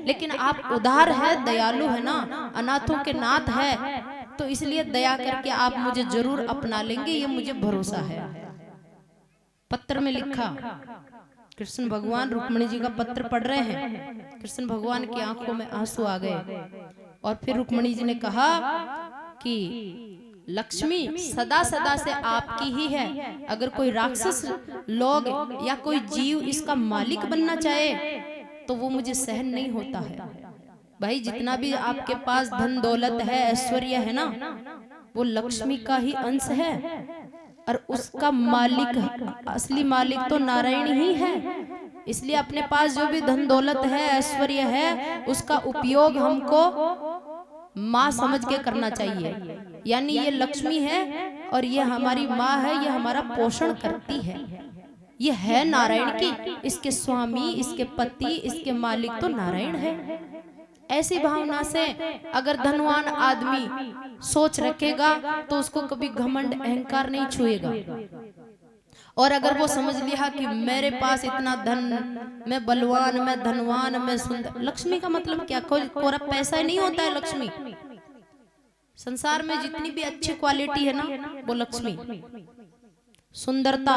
लेकिन आप उदार है, दयालु है ना, अनाथों के नाथ है, तो इसलिए दया करके आप मुझे जरूर अपना लेंगे, ये मुझे भरोसा है। पत्र में लिखा, कृष्ण भगवान रुक्मिणी जी का पत्र पढ़ रहे हैं, कृष्ण भगवान की आंखों में आंसू आ गए और फिर रुक्मिणी जी ने कहा कि लक्ष्मी सदा सदा से आपकी ही है, अगर कोई राक्षस लोग या कोई जीव इसका मालिक बनना चाहे तो वो मुझे सहन नहीं होता है। भाई जितना भी आपके पास धन दौलत है, ऐश्वर्य है ना, वो लक्ष्मी का ही अंश है और उसका मालिक, असली मालिक तो नारायण ही है। इसलिए अपने पास जो भी धन दौलत है, ऐश्वर्य है, उसका उपयोग हमको माँ समझ के करना चाहिए। यानी ये लक्ष्मी है और ये हमारी माँ है, ये हमारा पोषण करती है, ये है नारायण की, इसके स्वामी, इसके पति, इसके मालिक तो नारायण है। ऐसी भावना से अगर धनवान आदमी सोच रखेगा तो उसको कभी घमंड अहंकार नहीं छुएगा। और अगर वो समझ लिया कि मेरे पास इतना धन, मैं बलवान, मैं धनवान, मैं सुंदर, लक्ष्मी का मतलब क्या, कोई पूरा पैसा ही नहीं होता है लक्ष्मी। संसार में जितनी भी अच्छी क्वालिटी है ना, वो लक्ष्मी, सुंदरता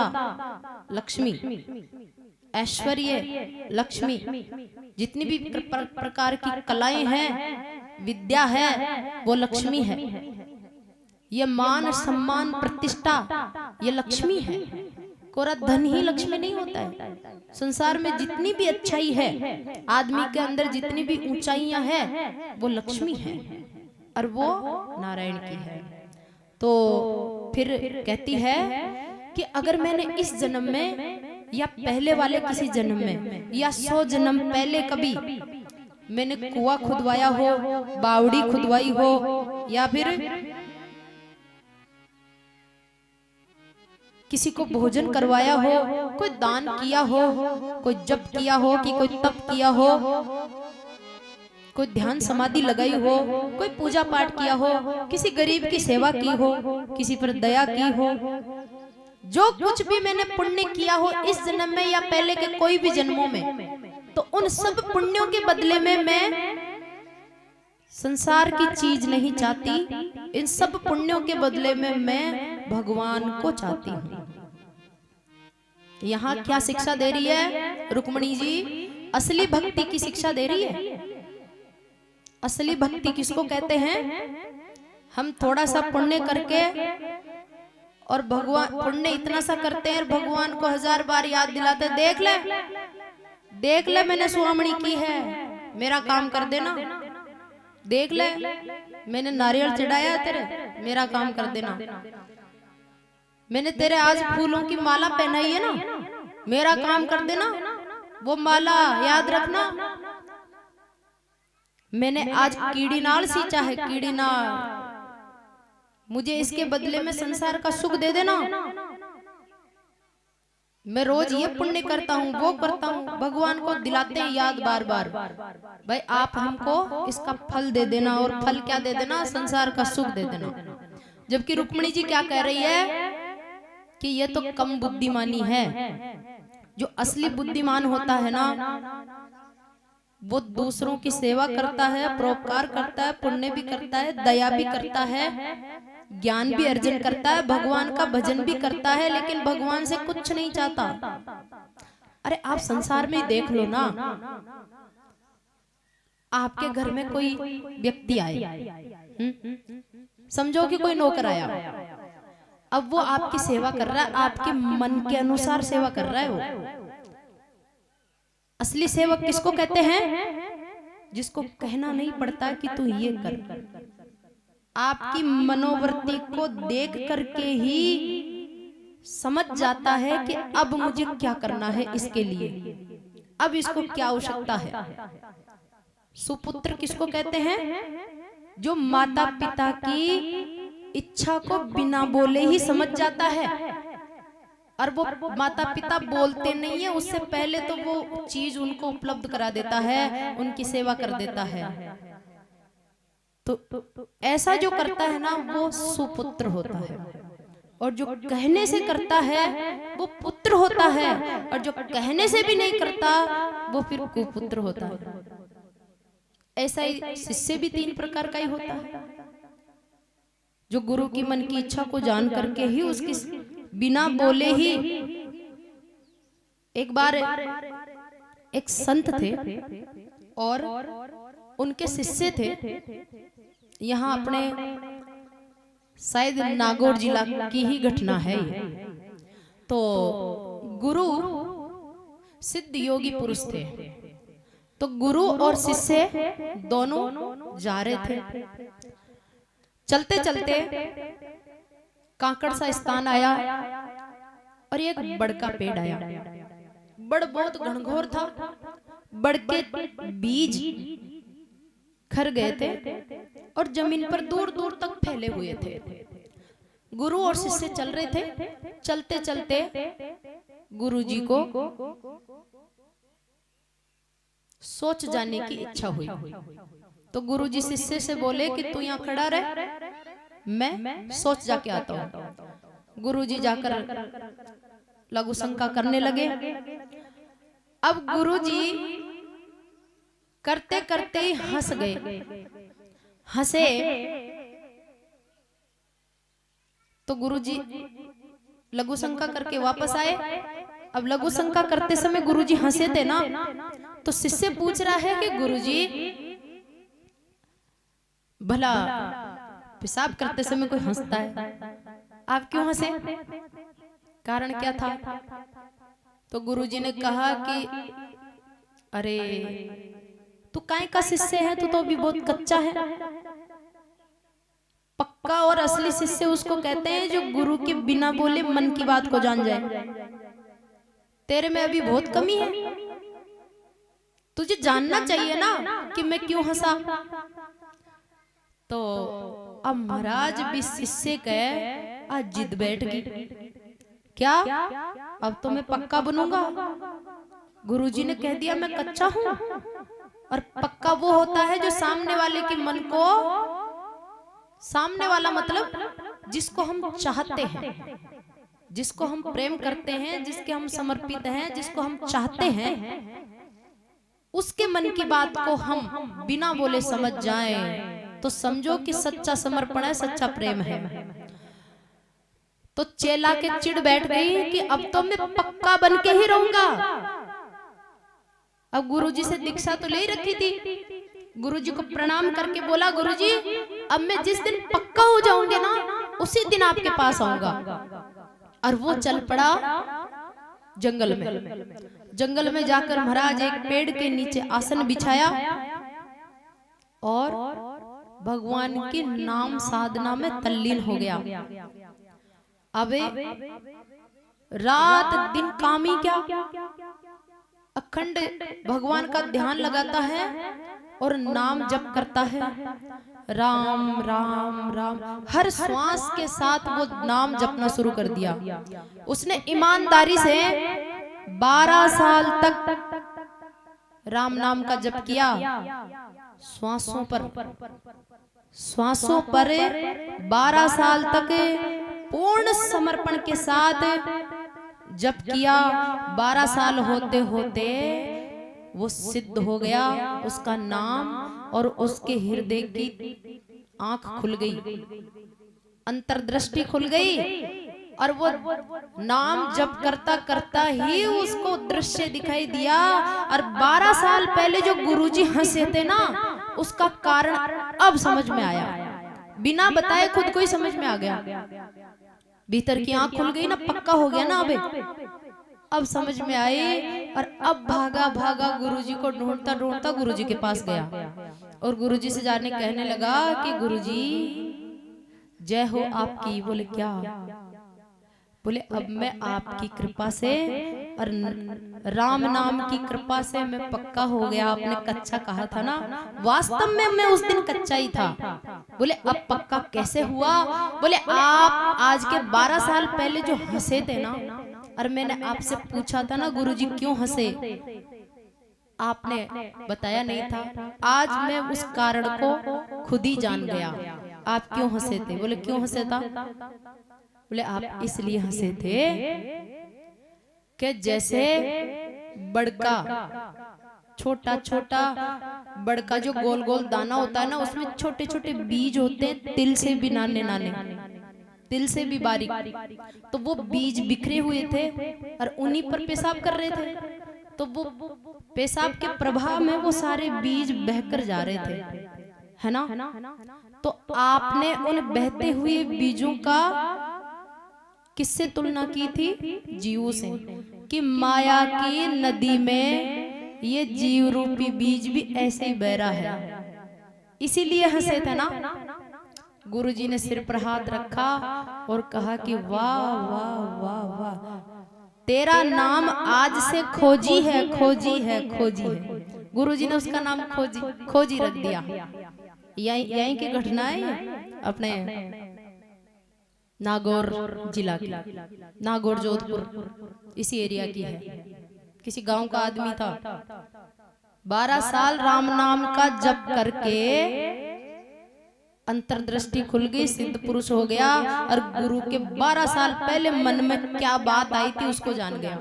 लक्ष्मी, ऐश्वर्य लक्ष्मी, जितनी भी प्रकार की कलाएं हैं, विद्या है, वो लक्ष्मी है। ये मान सम्मान प्रतिष्ठा ये लक्ष्मी है, कोरा धन ही लक्ष्मी नहीं होता है। संसार में जितनी भी अच्छाई है, आदमी के अंदर जितनी भी ऊंचाइयां हैं, वो लक्ष्मी है और वो नारायण की है। तो फिर कहती है कि अगर मैंने इस जन्म में या पहले वाले किसी जन्म में या 100 जन्म पहले कभी मैंने कुआं खुदवाया हो, बावड़ी खुदवाई हो, या फिर किसी को भोजन करवाया हो, कोई दान किया हो, कोई जप किया हो, कि कोई तप किया हो, कोई ध्यान समाधि लगाई हो, कोई पूजा पाठ किया हो, किसी गरीब की सेवा की हो, किसी पर दया की हो, जो कुछ भी मैंने पुण्य किया हो इस जन्म में या पहले के कोई भी जन्मों में, तो उन सब पुण्यों के बदले में मैं संसार की चीज नहीं चाहती, इन सब पुण्यों के बदले में मैं भगवान को चाहती हूँ। यहाँ क्या शिक्षा दे रही है रुक्मिणी जी? असली भक्ति की शिक्षा दे रही है। असली भक्ति किसको कहते हैं? हम थोड़ा सा पुण्य करके और भगवान, पुण्य इतना सा करते हैं और भगवान को 1000 बार याद दिलाते, देख ले देख ले मैंने स्वामणी की है, मेरा काम कर देना, देख ले मैंने नारियल चढ़ाया तेरे, मेरा काम कर देना, मैंने तेरे आज फूलों की माला पहनाई है ना, मेरा काम कर देना, वो माला याद रखना, मैंने आज कीड़ी नाल सींचा है, कीड़ी नाल, मुझे इसके बदले में संसार का सुख दे देना, मैं रोज ये पुण्य करता हूँ, वो करता हूँ, भगवान को दिलाते हैं याद बार बार, भाई आप हमको इसका फल दे देना, और फल क्या दे देना? संसार का सुख दे देना। जबकि रुक्मिणी जी क्या कह रही है कि ये तो कम बुद्धिमानी है। जो असली बुद्धिमान होता है ना, वो दूसरों की सेवा करता है, परोपकार करता है, पुण्य भी करता है, दया भी करता है, ज्ञान भी अर्जन करता है, भगवान का भजन भी करता है, लेकिन भगवान से कुछ नहीं चाहता। अरे आप संसार में देख लो ना, आपके घर में कोई व्यक्ति आए, समझो कि कोई नौकर आया, अब वो आपकी सेवा कर रहा है, आपके मन के अनुसार सेवा कर रहा है वो। असली सेवक किसको कहते हैं? जिसको कहना नहीं पड़ता कि तू ये कर, आपकी मनोवृत्ति को देख करके ही समझ जाता है कि अब मुझे क्या करना है इसके लिए, अब इसको क्या आवश्यकता है। सुपुत्र किसको कहते हैं? जो माता पिता की इच्छा को बिना बोले ही समझ जाता है, और वो माता पिता बोलते नहीं है, उससे पहले तो वो चीज उनको उपलब्ध करा देता है, उनकी सेवा कर देता है। तो ऐसा जो करता है ना, वो सुपुत्र होता है, और जो कहने से करता है वो पुत्र होता है, और जो कहने से भी नहीं करता वो फिर कुपुत्र होता है। ऐसा ही शिष्य भी 3 प्रकार का ही होता है, जो गुरु की मन की इच्छा को जान करके ही उसकी बिना बोले ही। एक बार एक संत थे और उनके शिष्य थे, यहाँ अपने शायद नागौर जिला की ही घटना है। तो गुरु सिद्ध योगी पुरुष थे, तो गुरु और शिष्य दोनों जा रहे थे। चलते चलते कांकड़ सा स्थान आया और एक बड़ का पेड़ आया। बड़ बहुत घनघोर था, बड़ के बीज खर गए थे और जमीन पर दूर दूर तक फैले हुए थे। गुरु और शिष्य चल रहे थे। चलते चलते गुरुजी को सोच जाने की इच्छा हुई, तो गुरुजी शिष्य से बोले कि तू यहाँ खड़ा रह, मैं सोच जाके आता हूँ। गुरुजी जाकर लघु शंका करने लगे। अब गुरुजी करते करते ही हंस गए। हंसे तो गुरुजी लघु शंका करके वापस आए। अब लघु शंका करते समय गुरुजी हंसे थे ना, तो शिष्य पूछ रहा है कि गुरुजी भला पेशाब करते समय कोई हंसता है, आप क्यों हंसे, कारण क्या था? तो गुरुजी ने कहा कि अरे तू काय का शिष्य है, तू तो अभी बहुत कच्चा है। पक्का और असली शिष्य उसको कहते हैं जो गुरु के बिना बोले मन की बात को जान जाए। तेरे में अभी बहुत कमी है, तुझे जानना चाहिए ना कि मैं क्यों हंसा। तो अब महाराज भी शिष्य कहे आज जिद बैठ गई, क्या अब तो मैं पक्का बनूंगा। गुरुजी ने कह दिया मैं कच्चा हूं, और पक्का वो होता है जो सामने वाले के मन को, सामने वाला मतलब जिसको हम चाहते हैं, जिसको हम प्रेम करते हैं, जिसके हम समर्पित हैं, जिसको हम चाहते हैं, उसके मन की बात को हम बिना बोले समझ जाएं तो समझो कि सच्चा समर्पण है, सच्चा प्रेम है। तो चेला के चिढ़ बैठ गई कि अब तो मैं पक्का बन के ही रहूंगा। अब गुरुजी से दीक्षा तो ले ही रखी थी। गुरुजी को प्रणाम करके बोला गुरुजी अब मैं जिस दिन पक्का हो जाऊंगी ना उसी दिन आपके पास आऊंगा। और वो चल पड़ा जंगल में। जंगल में जाकर महाराज एक पेड़ के नीचे आसन बिछाया और भगवान के नाम साधना में तल्लीन हो गया। अबे रात दिन काम ही क्या, अखंड भगवान का ध्यान लगाता है और नाम जप करता है, राम राम राम। हर श्वास के साथ वो नाम जपना शुरू कर दिया। उसने ईमानदारी से 12 साल तक राम नाम का जप किया। श्वासों पर 12 साल तक पूर्ण समर्पण के साथ जप किया। 12 साल होते होते वो सिद्ध हो गया। उसका नाम और उसके हृदय की आंख खुल गई, अंतर्दृष्टि खुल गई, और वो नाम जप करता करता ही उसको दृश्य दिखाई दिया। और 12 साल पहले जो गुरुजी हंसे थे ना उसका कारण अब समझ में आया, बिना बताए खुद को ही समझ में आ गया। भीतर की आंख खुल गई ना, पक्का हो गया ना। अब समझ में आई और अब भागा भागा गुरुजी को ढूंढता ढूंढता गुरुजी के पास गया और गुरुजी से जाने कहने लगा कि गुरुजी जय हो आपकी। बोले क्या? बोले अब मैं आपकी कृपा से और राम नाम की कृपा से मैं पक्का हो गया। आपने कच्चा कहा था ना, वास्तव में मैं उस दिन कच्चा ही था। बोले अब पक्का कैसे हुआ? बोले आप आज के 12 साल पहले जो हंसे थे ना, और मैंने आपसे पूछा था ना गुरुजी क्यों हंसे, आपने बताया नहीं था। आज मैं उस कारण को खुद ही जान गया, आप क्यों हंसे थे। बोले क्यों हंसे था? बोले आप इसलिए हंसे थे कि जैसे बड़का छोटा छोटा बड़का जो गोल गोल दाना होता है ना, उसमें छोटे छोटे बीज होते हैं, तिल से भी नाने नाने, तिल से भी बारीक। तो वो बीज बिखरे हुए थे और उन्हीं पर पेशाब कर रहे थे। तो वो पेशाब के प्रभाव में वो सारे बीज बहकर जा रहे थे, है ना। तो आपने उन बहते हुए बीजों का किससे तुलना की थी? जीवों से, कि माया की नदी में ये जीव रूपी बीज भी ऐसे ही बह रहा है। इसीलिए हंसे थे ना। गुरुजी ने सिर पर हाथ रखा और कहा कि वाह वाह वाह वाह, तेरा नाम आज से खोजी है, खोजी है, खोजी है। गुरुजी ने उसका नाम खोजी खोजी रख दिया। यहीं की घटना है, अपने नागौर जिला की, नागौर जोधपुर इसी एरिया की है। किसी गांव का आदमी था, 12 साल राम नाम का जप करके अंतर्दृष्टि खुल गई, सिद्ध पुरुष हो गया और गुरु के 12 साल पहले मन में क्या बात आई थी उसको जान गया।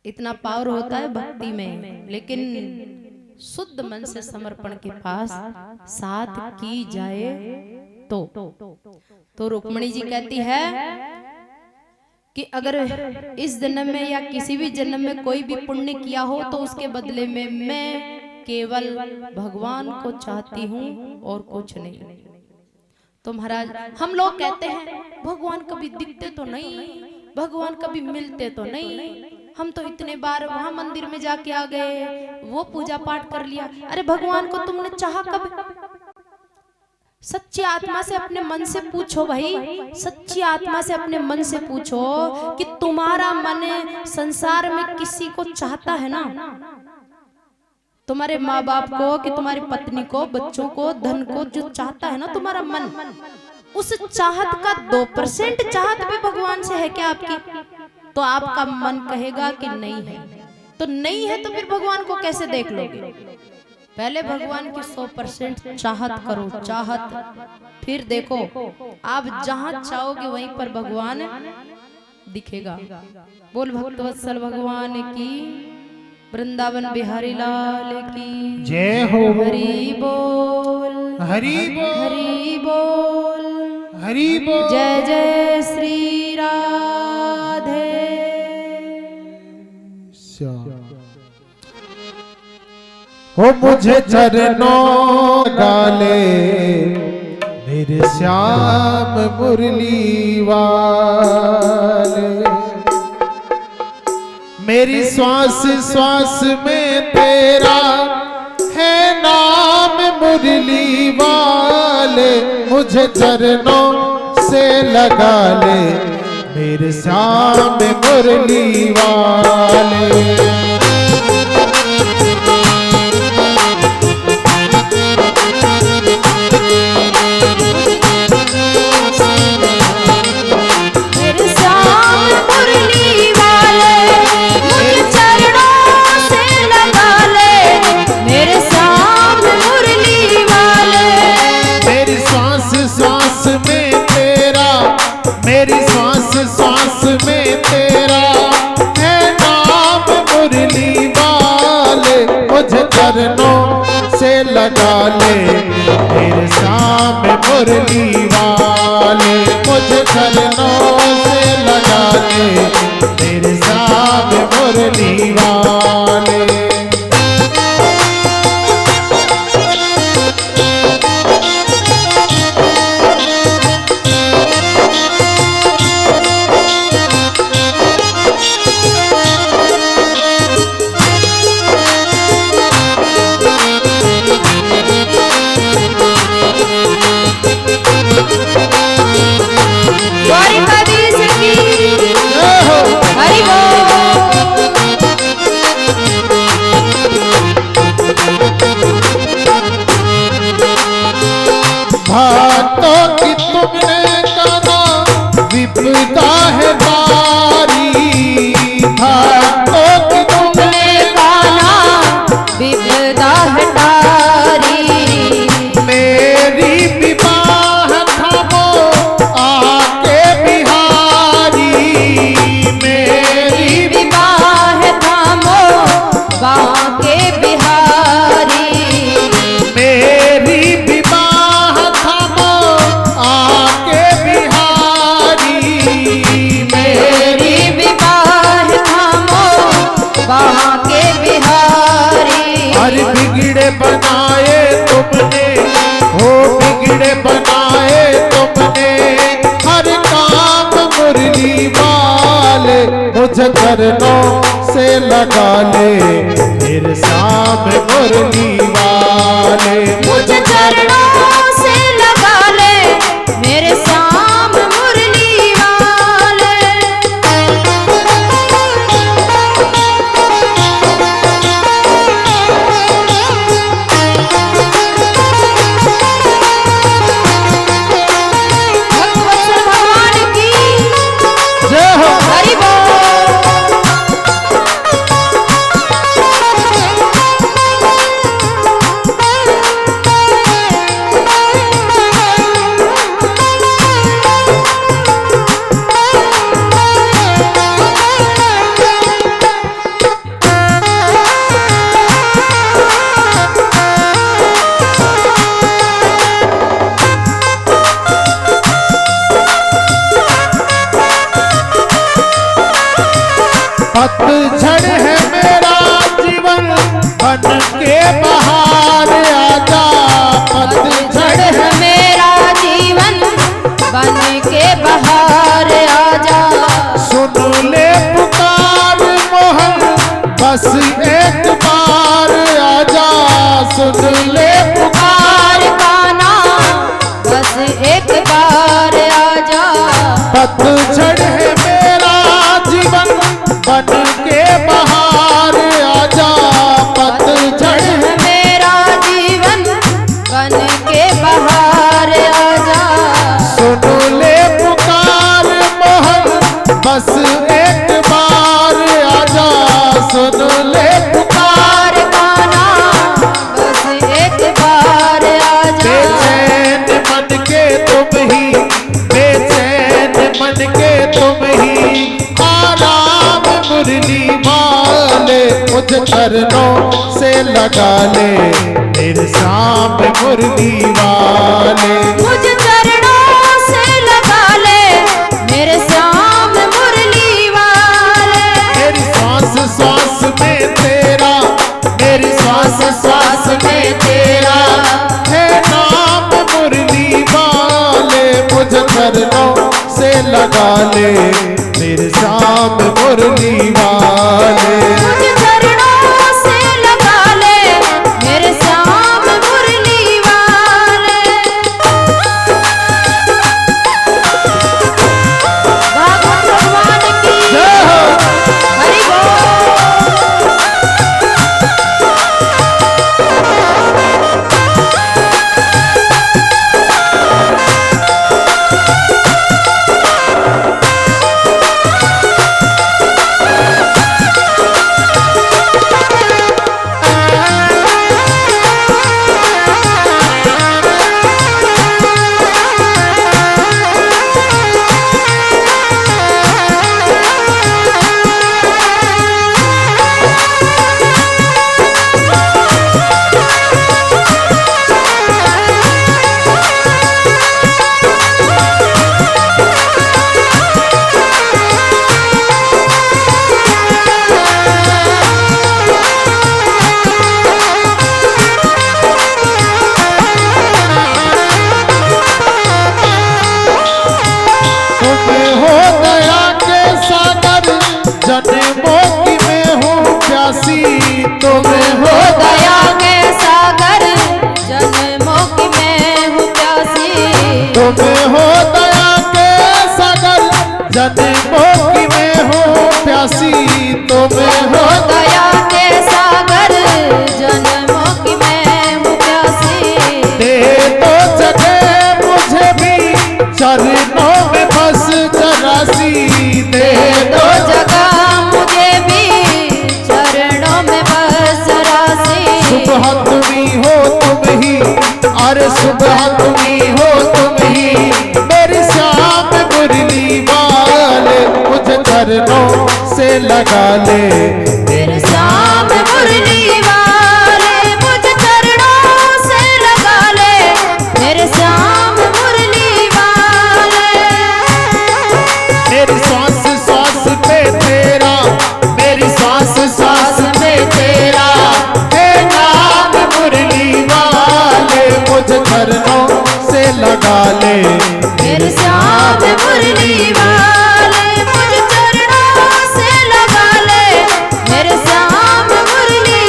इतना पावर होता है भक्ति में। लेकिन शुद्ध मन से समर्पण के पास साथ की जाए तो रुक्मणी जी कहती है कि अगर इस जन्म में या किसी भी जन्म में कोई भी पुण्य किया हो तो उसके बदले में मैं केवल भगवान को चाहती हूँ और कुछ नहीं। तो महाराज, हम लोग कहते हैं भगवान कभी दिखते तो नहीं, भगवान कभी मिलते तो नहीं, हम तो इतने बार वहां मंदिर में जाके आ गए, वो पूजा पाठ कर लिया। अरे भगवान को तुमने चाहा कब? सच्ची आत्मा से अपने मन से पूछो भाई, सच्ची आत्मा से अपने मन से पूछो कि तुम्हारा मन संसार में किसी को चाहता है ना? तुम्हारे माँ बाप को, कि तुम्हारी पत्नी को, बच्चों को, धन को जो चाहता है ना तुम्हारा मन, उस चाहत का 2% चाहत भी भगवान से है क्या आपकी? तो आपका मन कहेगा कि नहीं है। तो नहीं है तो फिर भगवान को कैसे देख लोगे? पहले भगवान की 100% चाहत करो, चाहत, फिर देखो आप जहां चाहोगे वहीं पर भगवान दिखेगा। बोल भक्तवत्सल भगवान की, वृंदावन बिहारी लाल की जय हो। हरि बोल, हरि बोल, हरि बोल, हरि बोल। जय जय श्री राधे श्याम। हो मुझे चरणों गाले मेरे श्याम मुरली वाले, मेरी श्वास श्वास में तेरा है नाम मुरली वाले, मुझे चरणों से लगा ले मेरे श्याम मुरली वाले। मेरी श्वास श्वास में तेरा है नाम मुरली वाले, मुझे चरणों से लगा ले मेरे श्याम मुरली वाले, मुझे चरणों से लगा ले मेरे श्याम मुरली वाले। बिगड़े बनाए तुमने, हो बिगड़े बनाए तुमने, हर काम मुरली वाले मुझे चरणों से लगा ले, मेरे सामने मुरली वाले मुझे चरणों से लगा ले, मेरे सामने मुरली वाले। भक्तवत्सल भगवान की जय हो। हरि बोल। पतझड़ है मेरा जीवन बन के बाहर आजा, पतझड़ है मेरा जीवन बन के बाहर आजा। सुन ले पुकार मोहन बस एक बार आजा, सुन ले पुकार कान्हा बस एक बार आजा। पतझड़ है मेरा जीवन बन के बाहर आजा, पतझड़ है मेरा जीवन बन के बाहर आजा। सुन ले पुकार मोहन बस एक बार आजा, सुन ले पुकार कान्हा बस एक बार आजा। बेचैन मन के तुम ही, बेचैन मन के तुम ही, आराम मुरली वाले मुझे चरणों से लगा ले, मेरे सामने मुरली वाले मुझे चरणों से लगा ले, मेरे सामने मुरली वाले। मेरी सांस सांस में तेरा, मेरी सांस सांस में तेरा है नाम मुरली वाले मुझे चरणों से लगा ले, मेरे सामने मुरली वाले मुझे चरणों से लगा ले, मेरे सामने मुरली वाले। भागवत भगवान की जय हो। हरि बोल। जन्मों की मैं हूँ प्यासी, तुम्हें हो दया के सागर, जन्मों की मैं हूँ प्यासी। तुम्हें हो दया के सागर, जन्मों की मैं हूँ प्यासी, तुम्हें हो दया के सागर, जन्मों की मैं हूँ प्यासी। दे तो जगह मुझे भी चरणों में बस जरासी, दे तो जगह मुझे भी चरणों में बस रासी। सुबह तुम्ही हो तुम ही, अरे सुबह तुम्ही हो तुम ही, मेरी श्याम मुरली वाले मुझे चरणों से लगा ले, मेरे श्याम मुरली वाले मुझे चरणों से लगा ले, मेरे श्याम मुरली वाले। मेरी सांस सांस में तेरा, मेरी सांस सांस में तेरा है नाम मुरली मुझ चरणों से लगा ले मेरे श्याम मुरली वाले, मुझ चरणों से लगा ले मेरे श्याम मुरली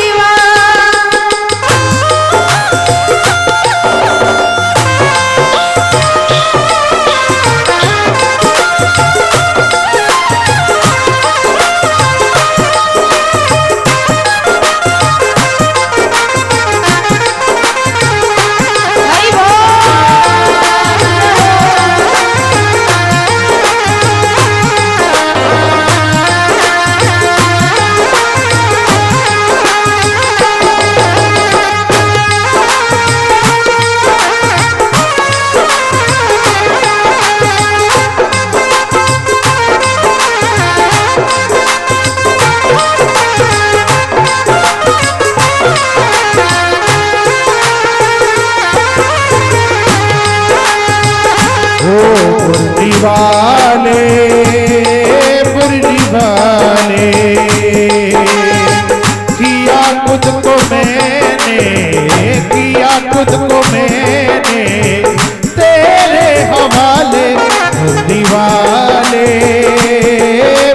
वाले मुरली वाले किया खुद को मैंने, किया खुद को मैंने तेरे हवाले मुरली वाले,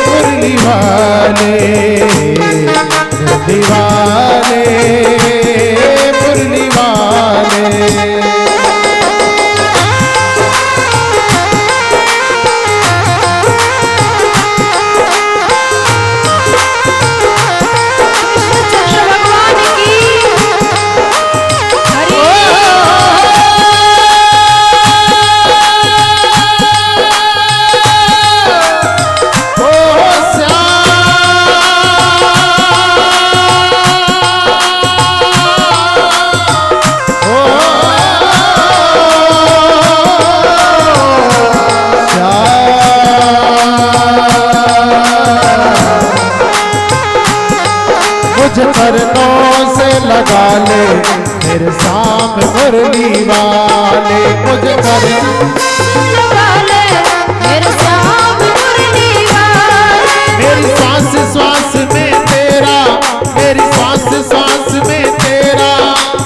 मुरली वाले, मुरली वाले, मुरली वाले। चरणों से लगा ले मेरे शाम मुरली वाले, मुझे लगा ले मेरे शाम मुरली वाले। मेरी सांस सांस में तेरा, मेरी सांस सांस में तेरा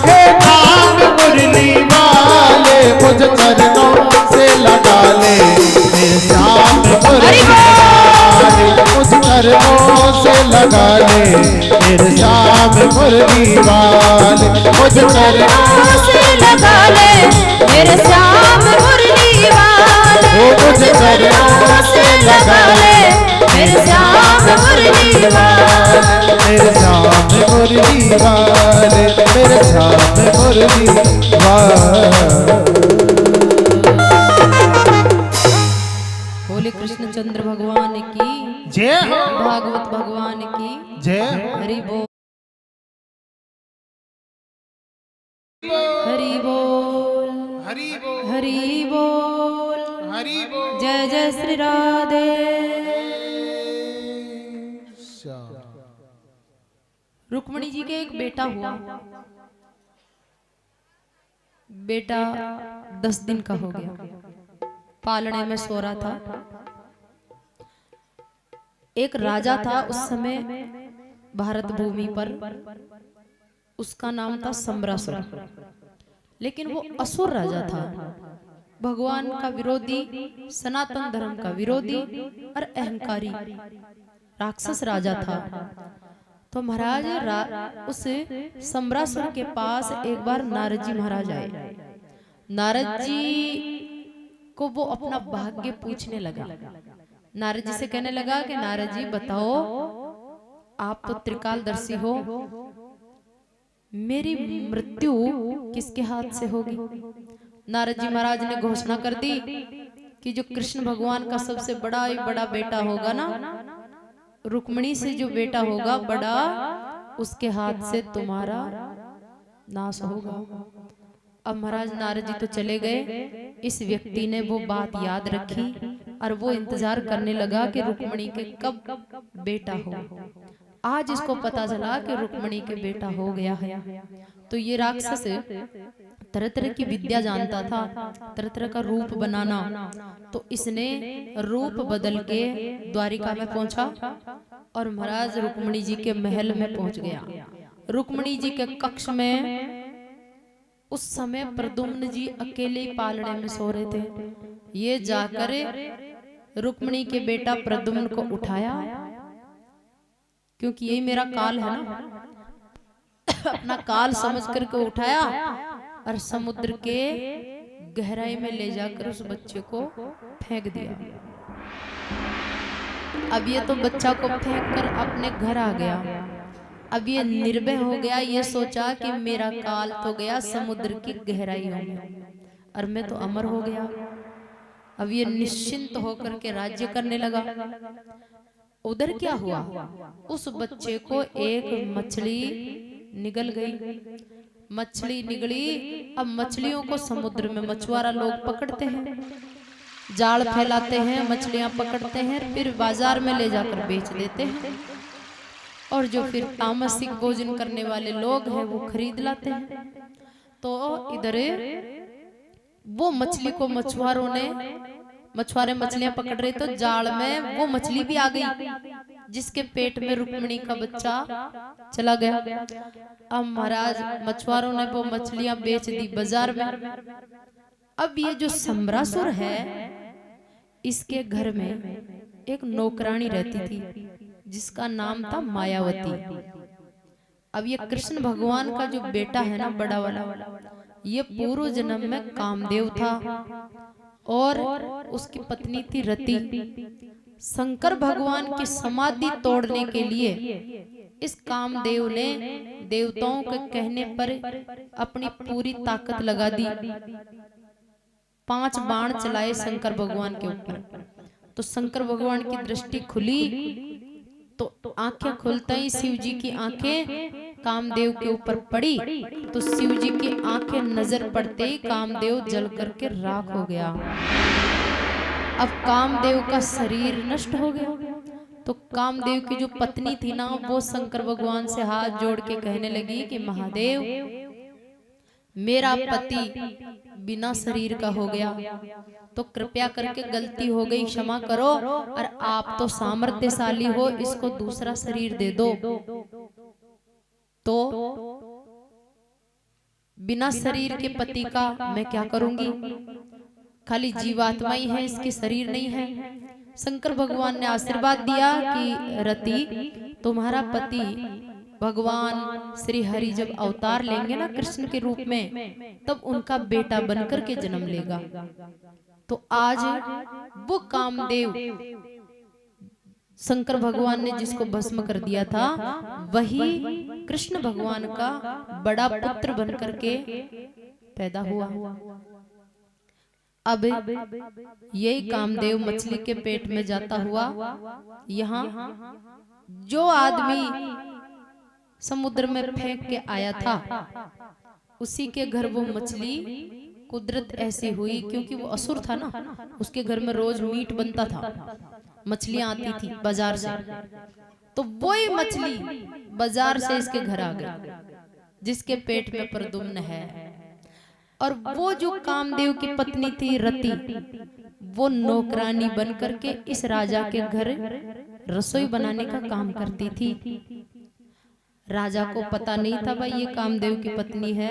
है नाम मुरली वाले, मुझे चरणों से लगा ले मेरे शाम मुरली वाले, मुझे चरणों से लगा ले मेरे श्याम मुरली वाले, मुझ चरणों से लगा ले मेरे श्याम मुरली वाले, मुझ चरणों से लगा ले मेरे श्याम मुरली वाले, मेरे श्याम मुरली वाले, मेरे श्याम मुरली वाले। बोले कृष्णचंद्र भगवान की जय हो, भागवत भगवान की जय, हरि बोल, हरि बोल, हरि बोल, हरि बोल, हरि बोल। जय जय श्री राधे। रुक्मणी जी के एक बेटा हुआ। बेटा 10 दिन का हो गया, पालने में सो रहा था। एक राजा था उस समय भारत भूमि पर, उसका नाम था सम्रासुर। लेकिन वो असुर राजा था, भगवान का विरोधी, सनातन धर्म का विरोधी और अहंकारी राक्षस राजा था। तो महाराज उस सम्रासुर के पास एक बार नारद जी महाराज आए। नारद जी को वो अपना भाग्य पूछने लगा। नारद जी से कहने लगा कि नारद जी बताओ, आप तो त्रिकालदर्शी हो, मेरी मृत्यु किसके हाथ से होगी? नारद जी महाराज ने घोषणा कर दी कि जो कृष्ण भगवान का सबसे बड़ा बेटा होगा ना, रुक्मणी से जो बेटा होगा बड़ा, उसके हाथ से तुम्हारा नाश होगा। अब महाराज नारद जी तो चले गए। इस व्यक्ति ने वो बात याद रखी और वो इंतजार करने लगा कि रुक्मणी के कब बेटा हो। आज इसको पता चला कि रुक्मणी के बेटा हो गया है। तो ये राक्षस तरह तरह की विद्या जानता था, तरह तरह का रूप बनाना। तो इसने रूप बदल के द्वारिका में पहुंचा और महाराज रुक्मणी जी के महल में पहुंच गया। रुक्मणी जी के कक्ष में उस समय प्रद्युम्न जी अकेले ही पालने में सो रहे थे। ये जाकर रुक्मिणी के बेटा प्रद्युम्न को उठाया, क्योंकि यही मेरा काल है ना, अपना काल समझ करके उठाया और समुद्र के गहराई में ले जाकर उस बच्चे को फेंक दिया। अब ये तो बच्चा को फेंक कर अपने घर आ गया। अब ये निर्भय हो गया, ये सोचा कि मेरा काल तो गया समुद्र की गहराइयों में और मैं तो अमर हो गया। अब ये निश्चिंत होकर के राज्य करने लगा। उधर क्या हुआ, उस बच्चे को एक मछली निगल गई। मछली निगली। अब मछलियों को समुद्र में मछुआरा लोग पकड़ते हैं, जाल फैलाते हैं, मछलियां पकड़ते हैं, फिर बाजार में ले जाकर बेच देते हैं। और जो फिर तामसिक भोजन करने वाले लोग हैं वो खरीद लाते हैं। तो इधर वो मछली को मछुआरे मछलियां पकड़ रहे तो जाल में वो मछली भी आ गई, जिसके पेट में रुक्मिणी का बच्चा चला गया। अब महाराज मछुआरों ने वो मछलियां बेच दी बाजार में। अब ये जो सम्रासुर है, इसके घर में एक नौकरानी रहती थी जिसका नाम था मायावती। अब ये कृष्ण भगवान का जो बेटा है ना, बड़ा वाला, ये पूर्व जन्म में कामदेव था और उसकी पत्नी थी रति। शंकर भगवान की समाधि तोड़ने के लिए इस कामदेव ने देवताओं के कहने पर अपनी पूरी ताकत लगा दी। 5 बाण चलाए शंकर भगवान के ऊपर। तो शंकर भगवान की दृष्टि खुली, तो आंखें खुलते ही शिव जी की आंखें कामदेव के ऊपर पड़ी। तो शिव जी की आंखें नजर पड़ते ही कामदेव जल करके राख हो गया। अब कामदेव का शरीर नष्ट हो गया। तो कामदेव की जो पत्नी थी ना, वो शंकर भगवान से हाथ जोड़ के कहने लगी कि महादेव, मेरा पति बिना शरीर का हो गया, तो कृपया करके गलती हो गई, क्षमा करो, और आप तो सामर्थ्यशाली हो, इसको दूसरा शरीर दे दो। तो बिना शरीर के पति का मैं क्या करूंगी, खाली जीवात्मा ही है, इसके शरीर नहीं है। शंकर भगवान ने आशीर्वाद दिया कि रति, तुम्हारा पति भगवान श्री हरि जब अवतार लेंगे ना कृष्ण के रूप में, तब उनका बेटा बनकर के जन्म लेगा। तो आज वो कामदेव शंकर भगवान ने जिसको भस्म कर दिया था, वही कृष्ण भगवान का बड़ा पुत्र बनकर के पैदा हुआ। अब यही कामदेव मछली के पेट में जाता हुआ यहाँ जो आदमी समुद्र में फेंक के आया था, उसी के घर वो मछली कुदरत ऐसी हुई, क्योंकि वो असुर था ना, उसके घर में रोज मीट बनता था, मछलियां आती थी बाजार से। तो वही मछली बाजार से इसके घर आ गई, जिसके पेट में प्रद्युम्न है। और वो जो कामदेव की पत्नी थी रति, वो नौकरानी बनकर के इस राजा के घर रसोई बनाने का काम करती थी। राजा को पता नहीं था भाई ये कामदेव की पत्नी है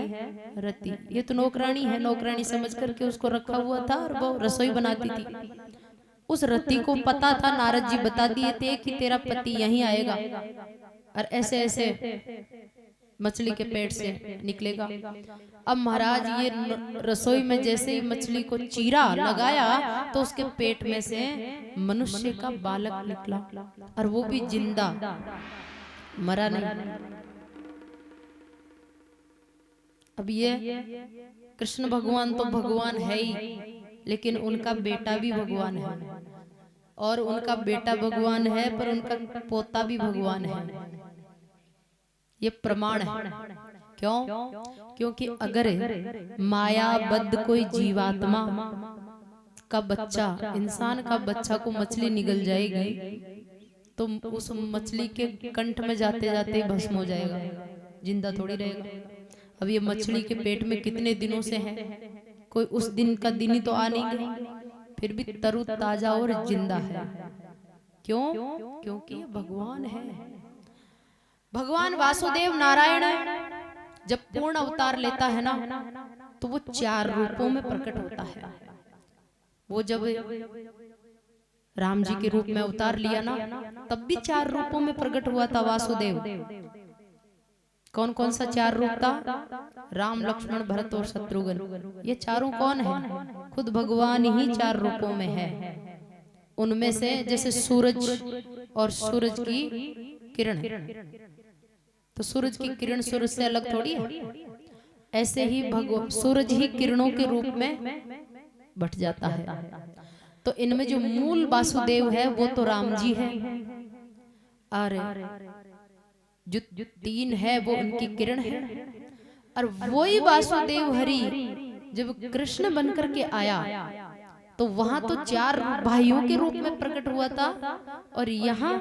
रति, ये तो नौकरानी है, नौकरानी समझ करके उसको रखा हुआ था और वो रसोई बनाती थी। उस रति को पता था, नारद जी बता दिए थे कि तेरा पति यहीं आएगा और ऐसे ऐसे मछली के पेट से निकलेगा। अब महाराज ये रसोई में जैसे ही मछली को चीरा लगाया, तो उसके पेट में से मनुष्य का बालक निकला, और वो भी जिंदा, मरा नहीं। अब ये कृष्ण भगवान तो भगवान है ही, लेकिन उनका बेटा भी भगवान है, और उनका बेटा भगवान है पर उनका पोता भी भगवान है। ये प्रमाण है। क्यों? क्योंकि अगर मायाबद्ध कोई जीवात्मा का बच्चा, इंसान का बच्चा को मछली निगल जाएगी, तो उस मछली के कंठ में जाते जाते भस्म हो जाएगा, जिंदा थोड़ी रहेगा। अब ये मछली के पेट में कितने दिनों से है, कोई उस दिन का दिन ही तो आ नहीं गया, फिर भी तरो ताजा और जिंदा है। क्यों? क्योंकि ये भगवान है। भगवान वासुदेव नारायण जब पूर्ण अवतार लेता है ना तो वो 4 रूपों में प्रकट होता है। वो जब राम जी के रूप में अवतार लिया ना तब भी 4 रूपों में प्रकट हुआ था वासुदेव। कौन कौन सा 4 रूप था? राम, लक्ष्मण, भरत और शत्रुघ्न। ये चारों कौन है? खुद भगवान ही 4 रूपों में है। उनमें से जैसे सूरज और सूरज की किरण, तो सूरज की किरण सूरज से अलग थोड़ी है। ऐसे ही भगवान सूरज ही किरणों के रूप में बट जाता है। तो इनमें जो मूल वासुदेव है वो तो राम जी है, और जो 3 है वो उनकी किरण है। और वही वासुदेव हरि जब कृष्ण बनकर के आया तो वहां तो 4 भाइयों के रूप में प्रकट हुआ था, और यहाँ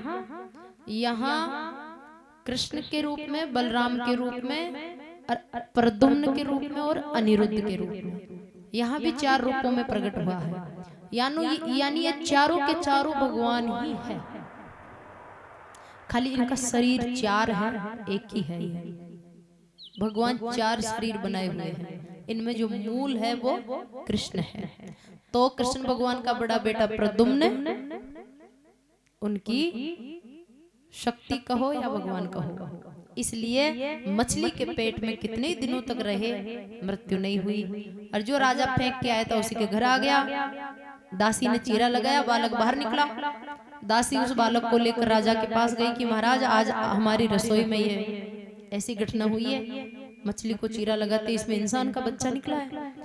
कृष्ण के रूप में, बलराम के रूप में, और प्रद्युम्न के रूप में और अनिरुद्ध के रूप में। यहाँ भी 4 रूपों में प्रकट हुआ है। यानी ये चारों के चारों भगवान ही है, खाली इनका शरीर 4 है, एक ही है। भगवान 4 शरीर बनाए हुए हैं। इनमें जो मूल है वो कृष्ण है। तो कृष्ण भगवान का बड़ा बेटा प्रद्युम्न, उनकी शक्ति कहो या भगवान कहो, इसलिए मछली के पेट में कितने दिनों तक रहे, मृत्यु नहीं हुई। और जो राजा फेंक के आया था उसी के घर आ गया। दासी ने चीरा लगाया, बालक बाहर निकला। दासी उस बालक को लेकर राजा के पास गई कि महाराज आज हमारी रसोई में ये ऐसी घटना हुई है, मछली को चीरा लगाते इसमें इंसान का बच्चा निकला है।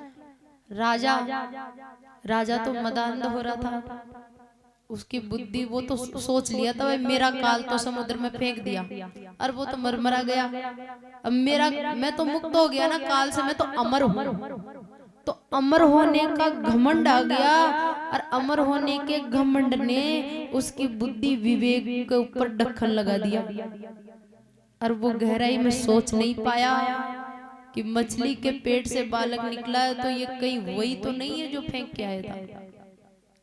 राजा तो मदांध हो रहा था, उसकी बुद्धि वो तो सोच लिया था भाई मेरा काल तो समुद्र में फेंक दिया और वो तो मरा गया, अब मैं तो मुक्त हो गया ना काल से, मैं तो अमर हूँ। तो अमर होने का घमंड आ गया, और अमर होने के घमंड ने उसकी बुद्धि विवेक के ऊपर ढक्कन लगा दिया, और वो गहराई में सोच नहीं पाया कि मछली के पेट से बालक निकला है तो ये कहीं वही तो नहीं है जो फेंक के आया था।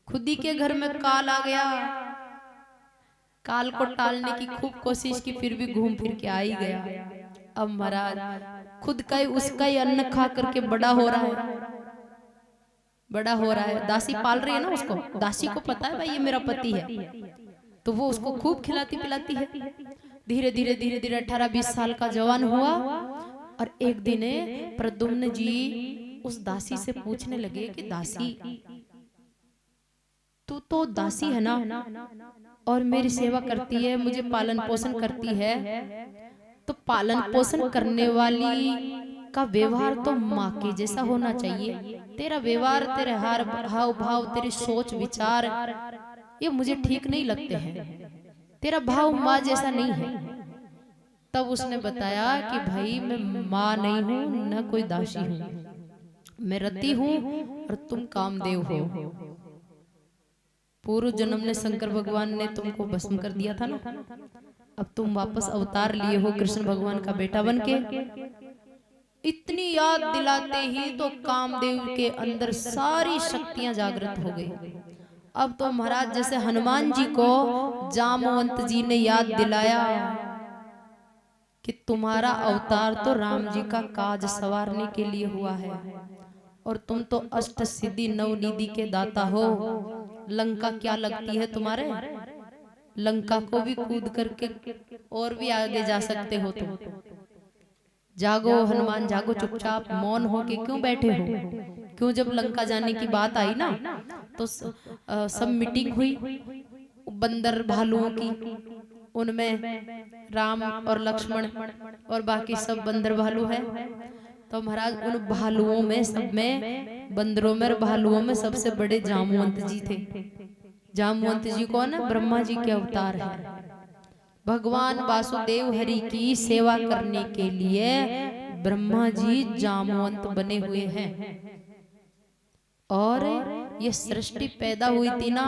खुद ही के घर में काल आ गया। काल को टालने की खूब कोशिश की, फिर भी घूम फिर के आ ही गया। अब महाराज खुद का ही उसका ही अन्न खा करके बड़ा हो रहा है। दासी पाल रही है ना उसको, दासी को पता है भाई ये मेरा पति है, तो वो उसको खूब खिलाती पिलाती है। धीरे धीरे 18-20 साल का जवान हुआ, और एक दिन प्रद्युम्न जी उस दासी से पूछने लगे कि दासी तू तो दासी है ना, और मेरी सेवा करती है, मुझे पालन पोषण करती है, तो पालन पोषण करने वाली का व्यवहार तो माँ के जैसा होना चाहिए। तेरा व्यवहार, तेरे हाव भाव, तेरी सोच विचार ये मुझे ठीक नहीं लगते हैं, तेरा भाव माँ जैसा नहीं है। तब उसने बताया कि भाई मैं माँ नहीं हूँ, न कोई दासी हूँ, मैं रति हूँ और तुम कामदेव हो। पूर्व जन्म में शंकर भगवान ने तुमको भस्म कर दिया था ना, अब तुम वापस अवतार लिए हो कृष्ण भगवान का बेटा बनके। इतनी याद दिलाते ही तो कामदेव के अंदर सारी शक्तियां जागृत हो गई। अब तो महाराज जैसे हनुमान जी को जामवंत जी ने याद दिलाया कि तुम्हारा अवतार तो राम जी का काज संवारने के लिए हुआ है, और तुम तो अष्ट सिद्धि नवनिधि के दाता हो। लंका क्या लगती है तुम्हारे, लंका को भी कूद करके और भी आगे जा सकते हो तुम। जागो हनुमान जागो, चुपचाप मौन होके क्यों बैठे हो? क्यों जब लंका जाने की बात आई ना तो सब मीटिंग हुई बंदर भालुओं की, उनमें राम और लक्ष्मण और बाकी सब बंदर भालू है। तो महाराज उन भालुओं में, सब में, बंदरों में और भालुओं में सबसे बड़े जामवंत जी थे। जामवंत जी कौन है? ब्रह्मा जी के अवतार है। भगवान वासुदेव हरि की सेवा करने के लिए ब्रह्मा जी जामवंत बने हुए हैं। और ये सृष्टि पैदा हुई थी ना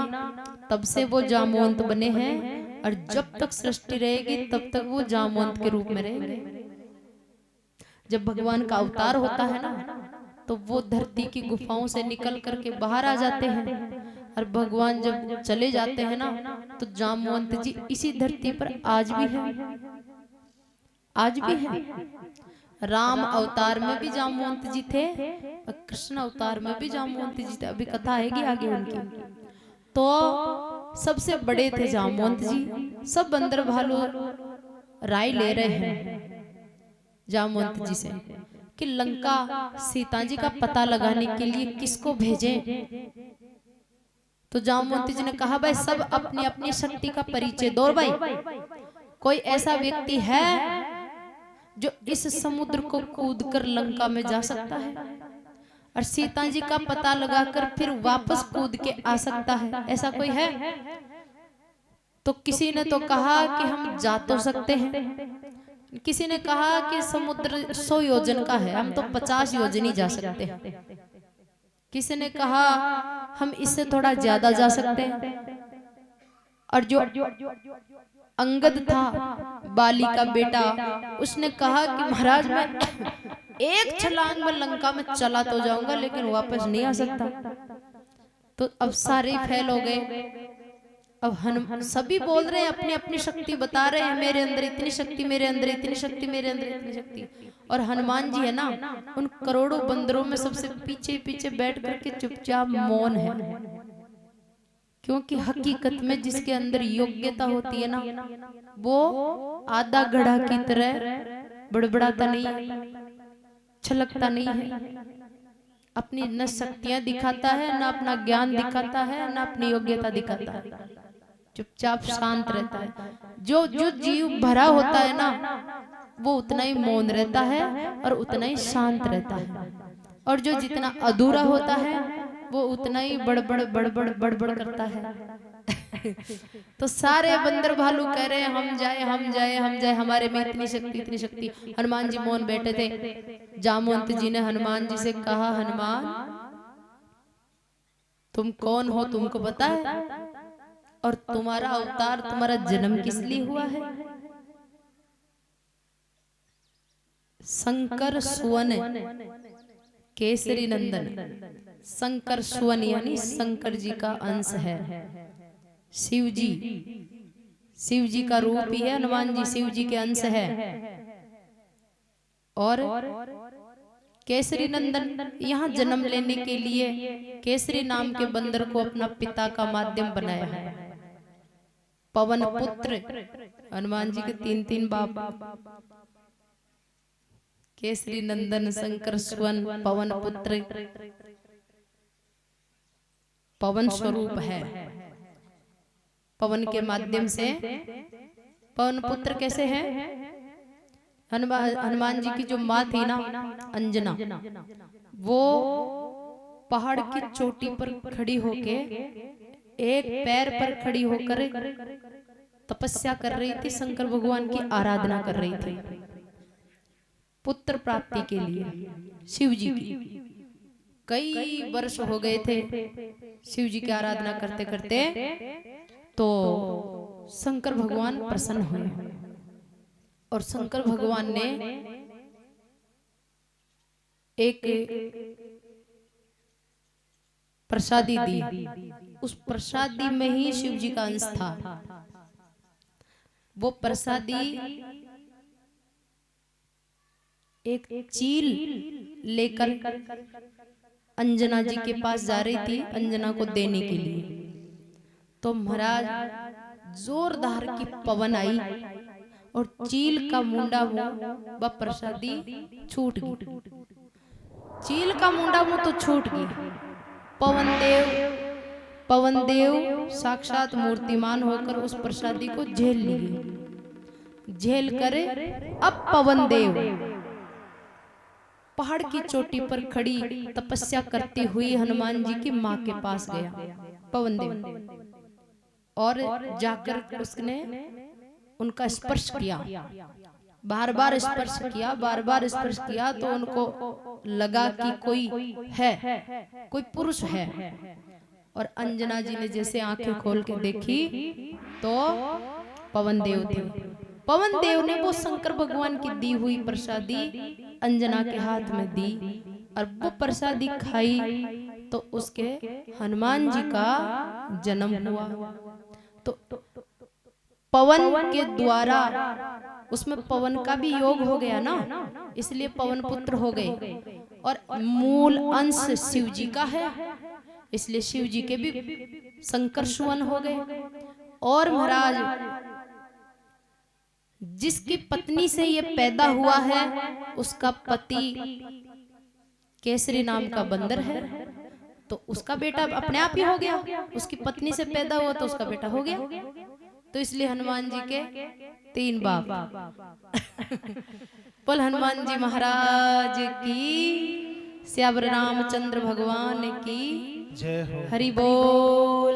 तब से वो जामवंत बने हैं, और जब तक सृष्टि रहेगी तब तक वो जामवंत के रूप में रहेंगे। जब भगवान का अवतार होता है ना तो वो धरती की गुफाओं से निकल करके बाहर आ जाते हैं, और भगवान जब चले जाते हैं ना तो जामवंत जी इसी धरती पर आज भी है, आज भी है। राम अवतार में भी जाम्बुवंत जी थे और कृष्ण अवतार में भी जाम्बुवंत जी थे। अभी कथा आएगी आगे उनकी। तो सबसे बड़े थे जाम्बुवंत जी। सब बंदर भालू राय ले रहे हैं जाम्बुवंत जी से कि लंका सीता जी का पता लगाने के लिए किसको भेजें। तो जाम्बुवंत जी ने कहा भाई सब अपनी अपनी शक्ति का परिचय दो भाई। कोई ऐसा व्यक्ति है जो इस समुद्र को कूदकर लंका में जा सकता है और सीता जी का पता लगाकर फिर वापस कूद के आ सकता है, ऐसा कोई है? तो किसी ने तो कहा कि हम जा तो सकते हैं, किसी ने कहा कि समुद्र 100 योजन का है, हम तो 50 योजन ही जा सकते हैं। किसी ने कहा हम इससे थोड़ा ज्यादा जा सकते हैं। और जो अंगद था बाली का बेटा, उसने कहा कि महाराज मैं एक छलांग में लंका में चला तो जाऊंगा लेकिन वापस नहीं आ सकता। तो अब सारे फेल हो गए। अब हनुमान सभी बोल रहे हैं, अपनी अपनी शक्ति बता रहे हैं, मेरे अंदर इतनी शक्ति, मेरे अंदर इतनी शक्ति, मेरे अंदर इतनी शक्ति। और हनुमान जी है ना, उन करोड़ों बंदरों में सबसे पीछे पीछे बैठ करके चुपचाप मौन है। क्योंकि हकीकत में जिसके अंदर योग्यता होती है ना, वो आधा घड़ा की तरह बड़बड़ाता नहीं है, छलकता नहीं है, अपनी न शक्तियां दिखाता है, न अपना ज्ञान दिखाता है, न अपनी योग्यता दिखाता है, चुपचाप शांत रहता है। जो जो जीव भरा होता है ना, वो उतना ही मौन रहता है और उतना ही शांत रहता है। और जो जितना अधूरा होता है वो उतना ही बड़बड़ बड़बड़ बड़बड़ करता है। तो सारे बंदर भालू कह रहे हैं हम जाए हम जाए हम जाए, हमारे में इतनी शक्ति इतनी शक्ति। हनुमान जी मौन बैठे थे। जाम्बुवंत जी ने हनुमान जी से कहा, हनुमान तुम कौन हो, तुमको पता है? और तुम्हारा अवतार, तुम्हारा जन्म किस लिए हुआ है? शंकर सुवन केसरी नंदन। शंकर सुवन यानी शंकर जी का अंश है। शिव जी, शिव जी का रूप ही है हनुमान जी, शिव जी के अंश है। और केसरी नंदन यहाँ जन्म लेने के लिए केसरी नाम के बंदर को अपना पिता का माध्यम बनाया है। पवन पुत्र, हनुमान जी के 3 बाप, केसरी नंदन, शंकर सुवन, पवन पुत्र, पवन स्वरूप है। पवन के माध्यम से पवन पुत्र कैसे है? हनुमान जी की जो माँ थी ना अंजना, वो पहाड़ की चोटी पर खड़ी होके एक पैर पर खड़ी होकर तपस्या कर रही थी, शंकर भगवान की आराधना कर रही थी पुत्र प्राप्ति के लिए। शिव जी की कई वर्ष हो गए थे शिव जी की आराधना करते करते। तो शंकर भगवान प्रसन्न हुए और शंकर भगवान ने एक प्रसादी दी। उस प्रसादी में ही शिव जी का अंश था। वो प्रसादी एक चील लेकर अंजना जी के पास जा रही थी अंजना को देने के लिए। तो महाराज जोरदार की पवन आई और चील का मुंडा मुंह व प्रसादी छूट गई। चील का मुंडा मुंह तो छूट गई। पवन देव साक्षात मूर्तिमान होकर उस प्रसादी को झेल लिए। झेल कर अब पवन देव पहाड़ की चोटी पर खड़ी तपस्या करती हुई हनुमान जी की माँ के पास गया पवन देव, और जाकर उसने उनका स्पर्श किया, बार बार स्पर्श किया, बार बार स्पर्श किया। तो उनको लगा कि कोई है, कोई पुरुष है। और अंजना जी ने जैसे आंखें खोल के देखी तो पवन देव थे। पवन देव ने वो शंकर भगवान की दी हुई प्रसादी अंजना के हाथ में दी और वो प्रसादी खाई तो उसके हनुमान जी का जन्म हुआ। तो पवन के द्वारा उसमें पवन का भी योग हो गया ना, इसलिए पवन पुत्र हो गए। और मूल अंश शिव जी का है, इसलिए शिव जी के भी शंकर सुवन हो गए। और महाराज जिसकी पत्नी से ये पैदा हुआ है उसका पति केसरी नाम का बंदर है, तो उसका बेटा अपने आप ही हो गया। उसकी पत्नी से पैदा हुआ तो उसका बेटा हो गया। तो इसलिए हनुमान जी के 3 बाप। बोल हनुमान जी महाराज की, श्यावर रामचंद्र भगवान की जय हो। हरि बोल,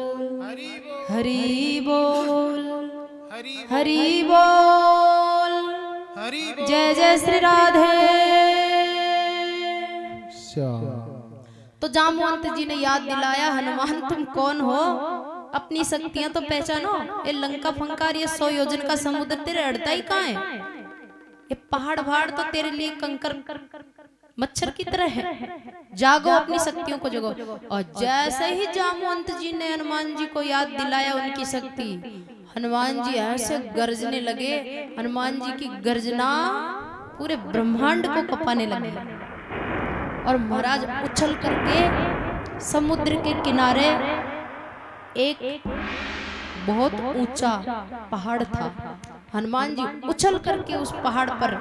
हरि बोल, हरि बोल, जय जय श्री राधे श्याम। तो जामवंत जी ने याद दिलाया, हनुमान तुम कौन हो, अपनी शक्तियां तो पहचानो। ये लंका फंकार, ये 100 योजन का समुद्र तेरे अड़ता ही कहाँ है? ये पहाड़ पहाड़ तो तेरे लिए कंकर मच्छर की तरह है। जागो, अपनी शक्तियों को जगो। और जैसे ही जामवंत जी ने हनुमान जी को याद दिलाया उनकी शक्ति, हनुमान जी ऐसे गरजने लगे। हनुमान जी की गर्जना पूरे ब्रह्मांड को कपाने लगी। और महाराज उछल करके समुद्र के किनारे एक बहुत ऊंचा पहाड़ था। हनुमान जी उछल करके उस पहाड़ पर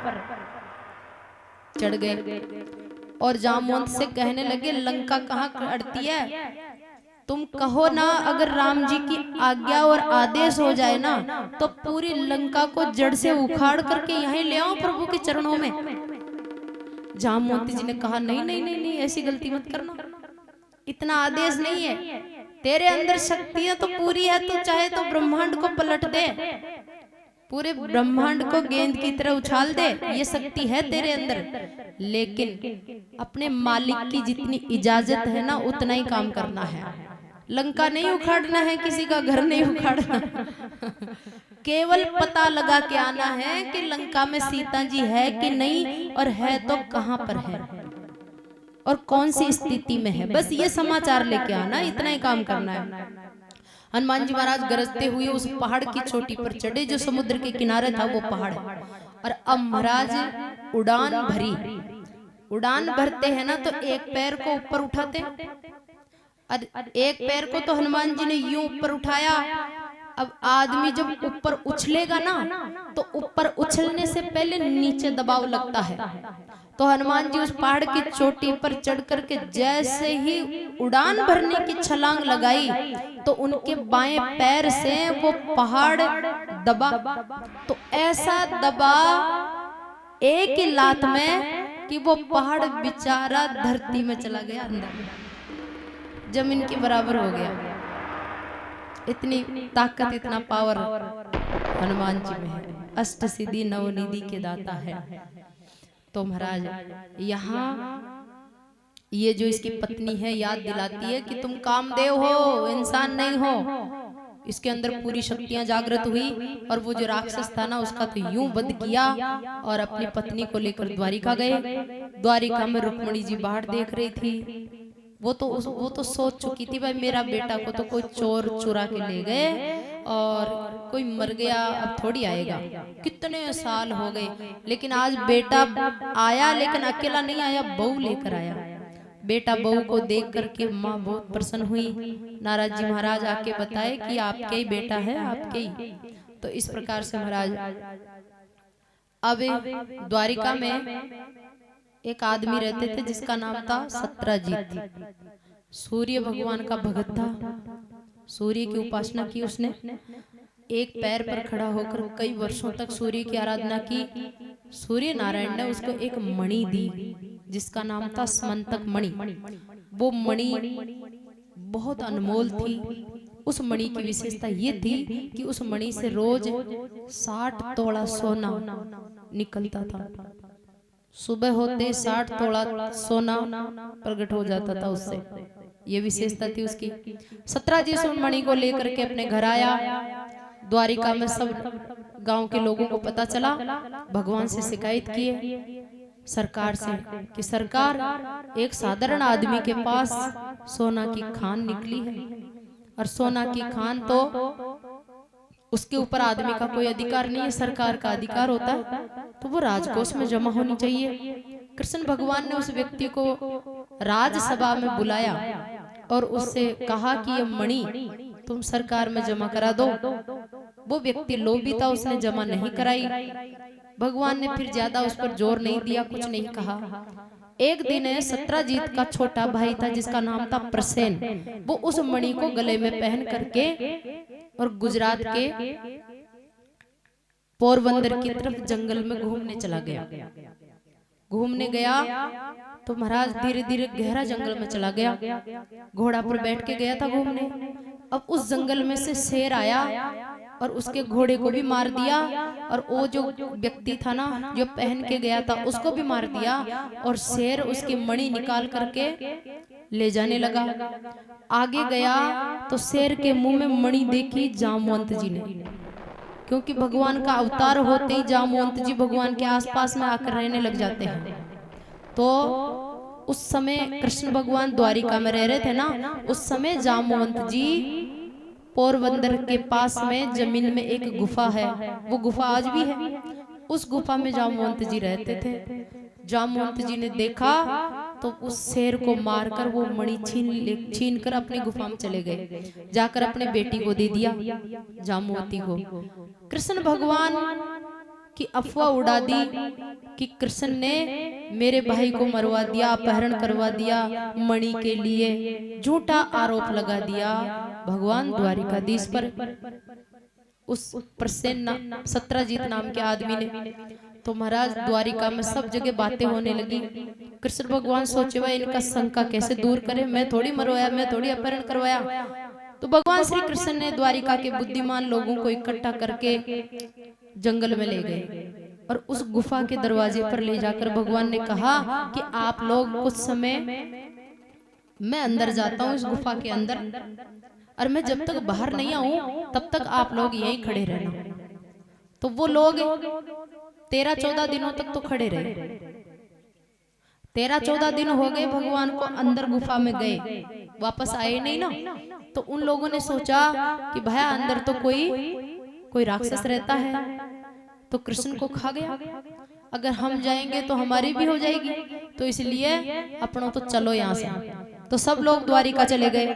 चढ़ गए और जामवंत से कहने लगे, लंका कहाँ अड़ती है? तुम कहो ना, अगर राम जी की आज्ञा और आदेश हो जाए ना तो पूरी लंका को जड़ से उखाड़ करके यहीं ले आओ प्रभु के चरणों में। जामवंत जी ने कहा, नहीं नहीं नहीं नहीं, ऐसी गलती मत करना, इतना आदेश नहीं है। तेरे अंदर शक्तियां तो पूरी है, तो चाहे तो ब्रह्मांड को पलट दे, पूरे ब्रह्मांड को गेंद की तरह उछाल दे, ये शक्ति है तेरे अंदर। लेकिन अपने मालिक की जितनी इजाजत है ना उतना ही काम करना है। लंका नहीं उखाड़ना है, किसी का घर नहीं उखाड़ना। केवल पता लगा के आना है कि लंका में सीता जी है कि नहीं, और है तो कहां पर है और कौन सी स्थिति में है, बस ये समाचार लेके आना, इतना ही काम करना है। हनुमान जी महाराज गरजते हुए उस पहाड़ की चोटी पर चढ़े जो समुद्र के किनारे था वो पहाड़। और अब महाराज उड़ान भरी। उड़ान भरते हैं ना तो एक पैर को ऊपर उठाते, और एक पैर को तो हनुमान जी ने यूं ऊपर उठाया। अब आदमी जब ऊपर उछलेगा ना तो ऊपर उछलने से पहले नीचे दबाव लगता है। तो हनुमान जी उस पहाड़ की चोटी पर चढ़ करके जैसे ही उड़ान भरने की छलांग लगाई तो उनके बाएं पैर से वो पहाड़ दबा। तो ऐसा दबा एक ही लात में कि वो पहाड़ बेचारा धरती में चला गया, अंदर जमीन के बराबर हो गया। इतनी ताकत, इतना पावर हनुमान जी में है। अष्ट सिद्धि नवनिधि के दाता है। तो महाराज यहाँ ये जो इसकी पत्नी है याद दिलाती है कि तुम कामदेव हो, इंसान नहीं हो। इसके अंदर पूरी शक्तियां जागृत हुई और वो जो राक्षस था ना उसका तो यूं वध किया और अपनी पत्नी को लेकर द्वारिका गए। द्वारिका में रुक्मणी जी बाहर देख रही थी। वो तो सोच चुकी थी भाई मेरा बेटा को तो कोई चोर चुरा के ले गए और कोई मर गया, अब थोड़ी आएगा। कितने साल हो गए लेकिन आज बेटा आया, लेकिन अकेला नहीं आया, बहू लेकर आया। बेटा बहू को देख करके माँ बहुत प्रसन्न हुई। नारद जी महाराज आके बताए कि आपके ही बेटा है, आपके ही। तो इस प्रकार से महाराज अब द्वारिका में एक आदमी रहते थे जिसका नाम था सत्यजीत। सूर्य भगवान का भगत था, सूर्य की उपासना की उसने। एक पैर पर खड़ा होकर कई वर्षों तक सूर्य की आराधना की। सूर्य नारायण ने उसको एक मणि दी जिसका नाम था स्मंतक मणि। वो मणि बहुत अनमोल थी। उस मणि की विशेषता ये थी कि उस मणि से रोज 60 तोला सोना निकलता था। सुबह होते 60 तोला सोना प्रकट हो जाता था उससे, ये विशेषता थी उसकी। सत्यजीत उस मणि को लेकर के अपने घर आया। द्वारिका में सब गांव के लोगों को पता चला, भगवान से शिकायत किए सरकार से कि सरकार एक साधारण आदमी के पास सोना की खान निकली है और सोना की खान तो उसके ऊपर आदमी का कोई अधिकार नहीं है, सरकार का अधिकार होता है, तो वो राजकोष में जमा होनी चाहिए। कृष्ण भगवान ने उस व्यक्ति को राजसभा में बुलाया और उससे कहा कि ये मणि तुम सरकार में जमा करा दो। वो व्यक्ति लोभी था, उसने जमा नहीं कराई। भगवान ने फिर ज्यादा उस पर जोर नहीं दिया, कुछ नहीं कहा। एक दिन सत्राजीत का छोटा भाई था जिसका नाम था प्रसेन, वो उस मणि को गले में पहन करके और गुजरात के पोरबंदर की तरफ जंगल में घूमने चला गया। घूमने गया तो महाराज धीरे धीरे गहरा जंगल में चला गया, घोड़ा पर बैठ के गया था घूमने। अब उस जंगल में से शेर आया और उसके घोड़े को भी मार दिया, और वो जो व्यक्ति था ना जो पहन के गया था उसको भी मार दिया, और शेर उसकी मणि निकाल करके ले जाने लगा। आगे गया तो शेर के मुंह में मणि देखी जामवंत जी ने, क्योंकि भगवान का अवतार होते ही जामवंत जी भगवान के आसपास में आकर रहने लग जाते हैं। तो उस समय कृष्ण भगवान द्वारिका में रह रहे थे ना, उस समय जामवंत जी पोरबंदर के पास में जमीन में एक गुफा है, वो गुफा आज भी है, उस गुफा में जामवंत जी रहते थे। जामवंत जी ने देखा तो उस शेर को मारकर वो मणि छीन कर अपनी गुफा में चले गए, जाकर अपने बेटी को दे दिया, जामवती को। कृष्ण भगवान की अफवाह उड़ा दी कि कृष्ण ने मेरे भाई को मरवा दिया, अपहरण करवा दिया मणि के लिए, झूठा आरोप लगा दिया भगवान द्वारिकाधीश पर, उस प्रसेन सत्राजीत नाम के आदमी ने। तो महाराज द्वारिका में सब जगह बातें होने लगी। कृष्ण भगवान सोचे भाई इनका शंका कैसे दूर करे, मैं थोड़ी मरवाया, मैं थोड़ी अपहरण करवाया। तो भगवान श्री कृष्ण ने द्वारिका के बुद्धिमान लोगों को इकट्ठा करके जंगल में ले गए और उस गुफा के दरवाजे पर ले जाकर भगवान ने कहा कि आप लोग कुछ समय, मैं अंदर जाता हूँ इस गुफा के अंदर, और मैं जब तक बाहर नहीं आऊं तब तक आप लोग यहीं खड़े रहना। तो वो लोग 13-14 दिनों तक तो खड़े रहे। 13-14 दिन हो गए भगवान को अंदर गुफा में गए, वापस आए नहीं ना। तो उन लोगों ने सोचा कि भाई अंदर तो कोई राक्षस रहता है, तो कृष्ण को खा गया, अगर हम जाएंगे तो हमारी भी हो जाएगी, तो इसलिए अपनों तो चलो यहाँ से। तो सब लोग द्वारिका चले गए।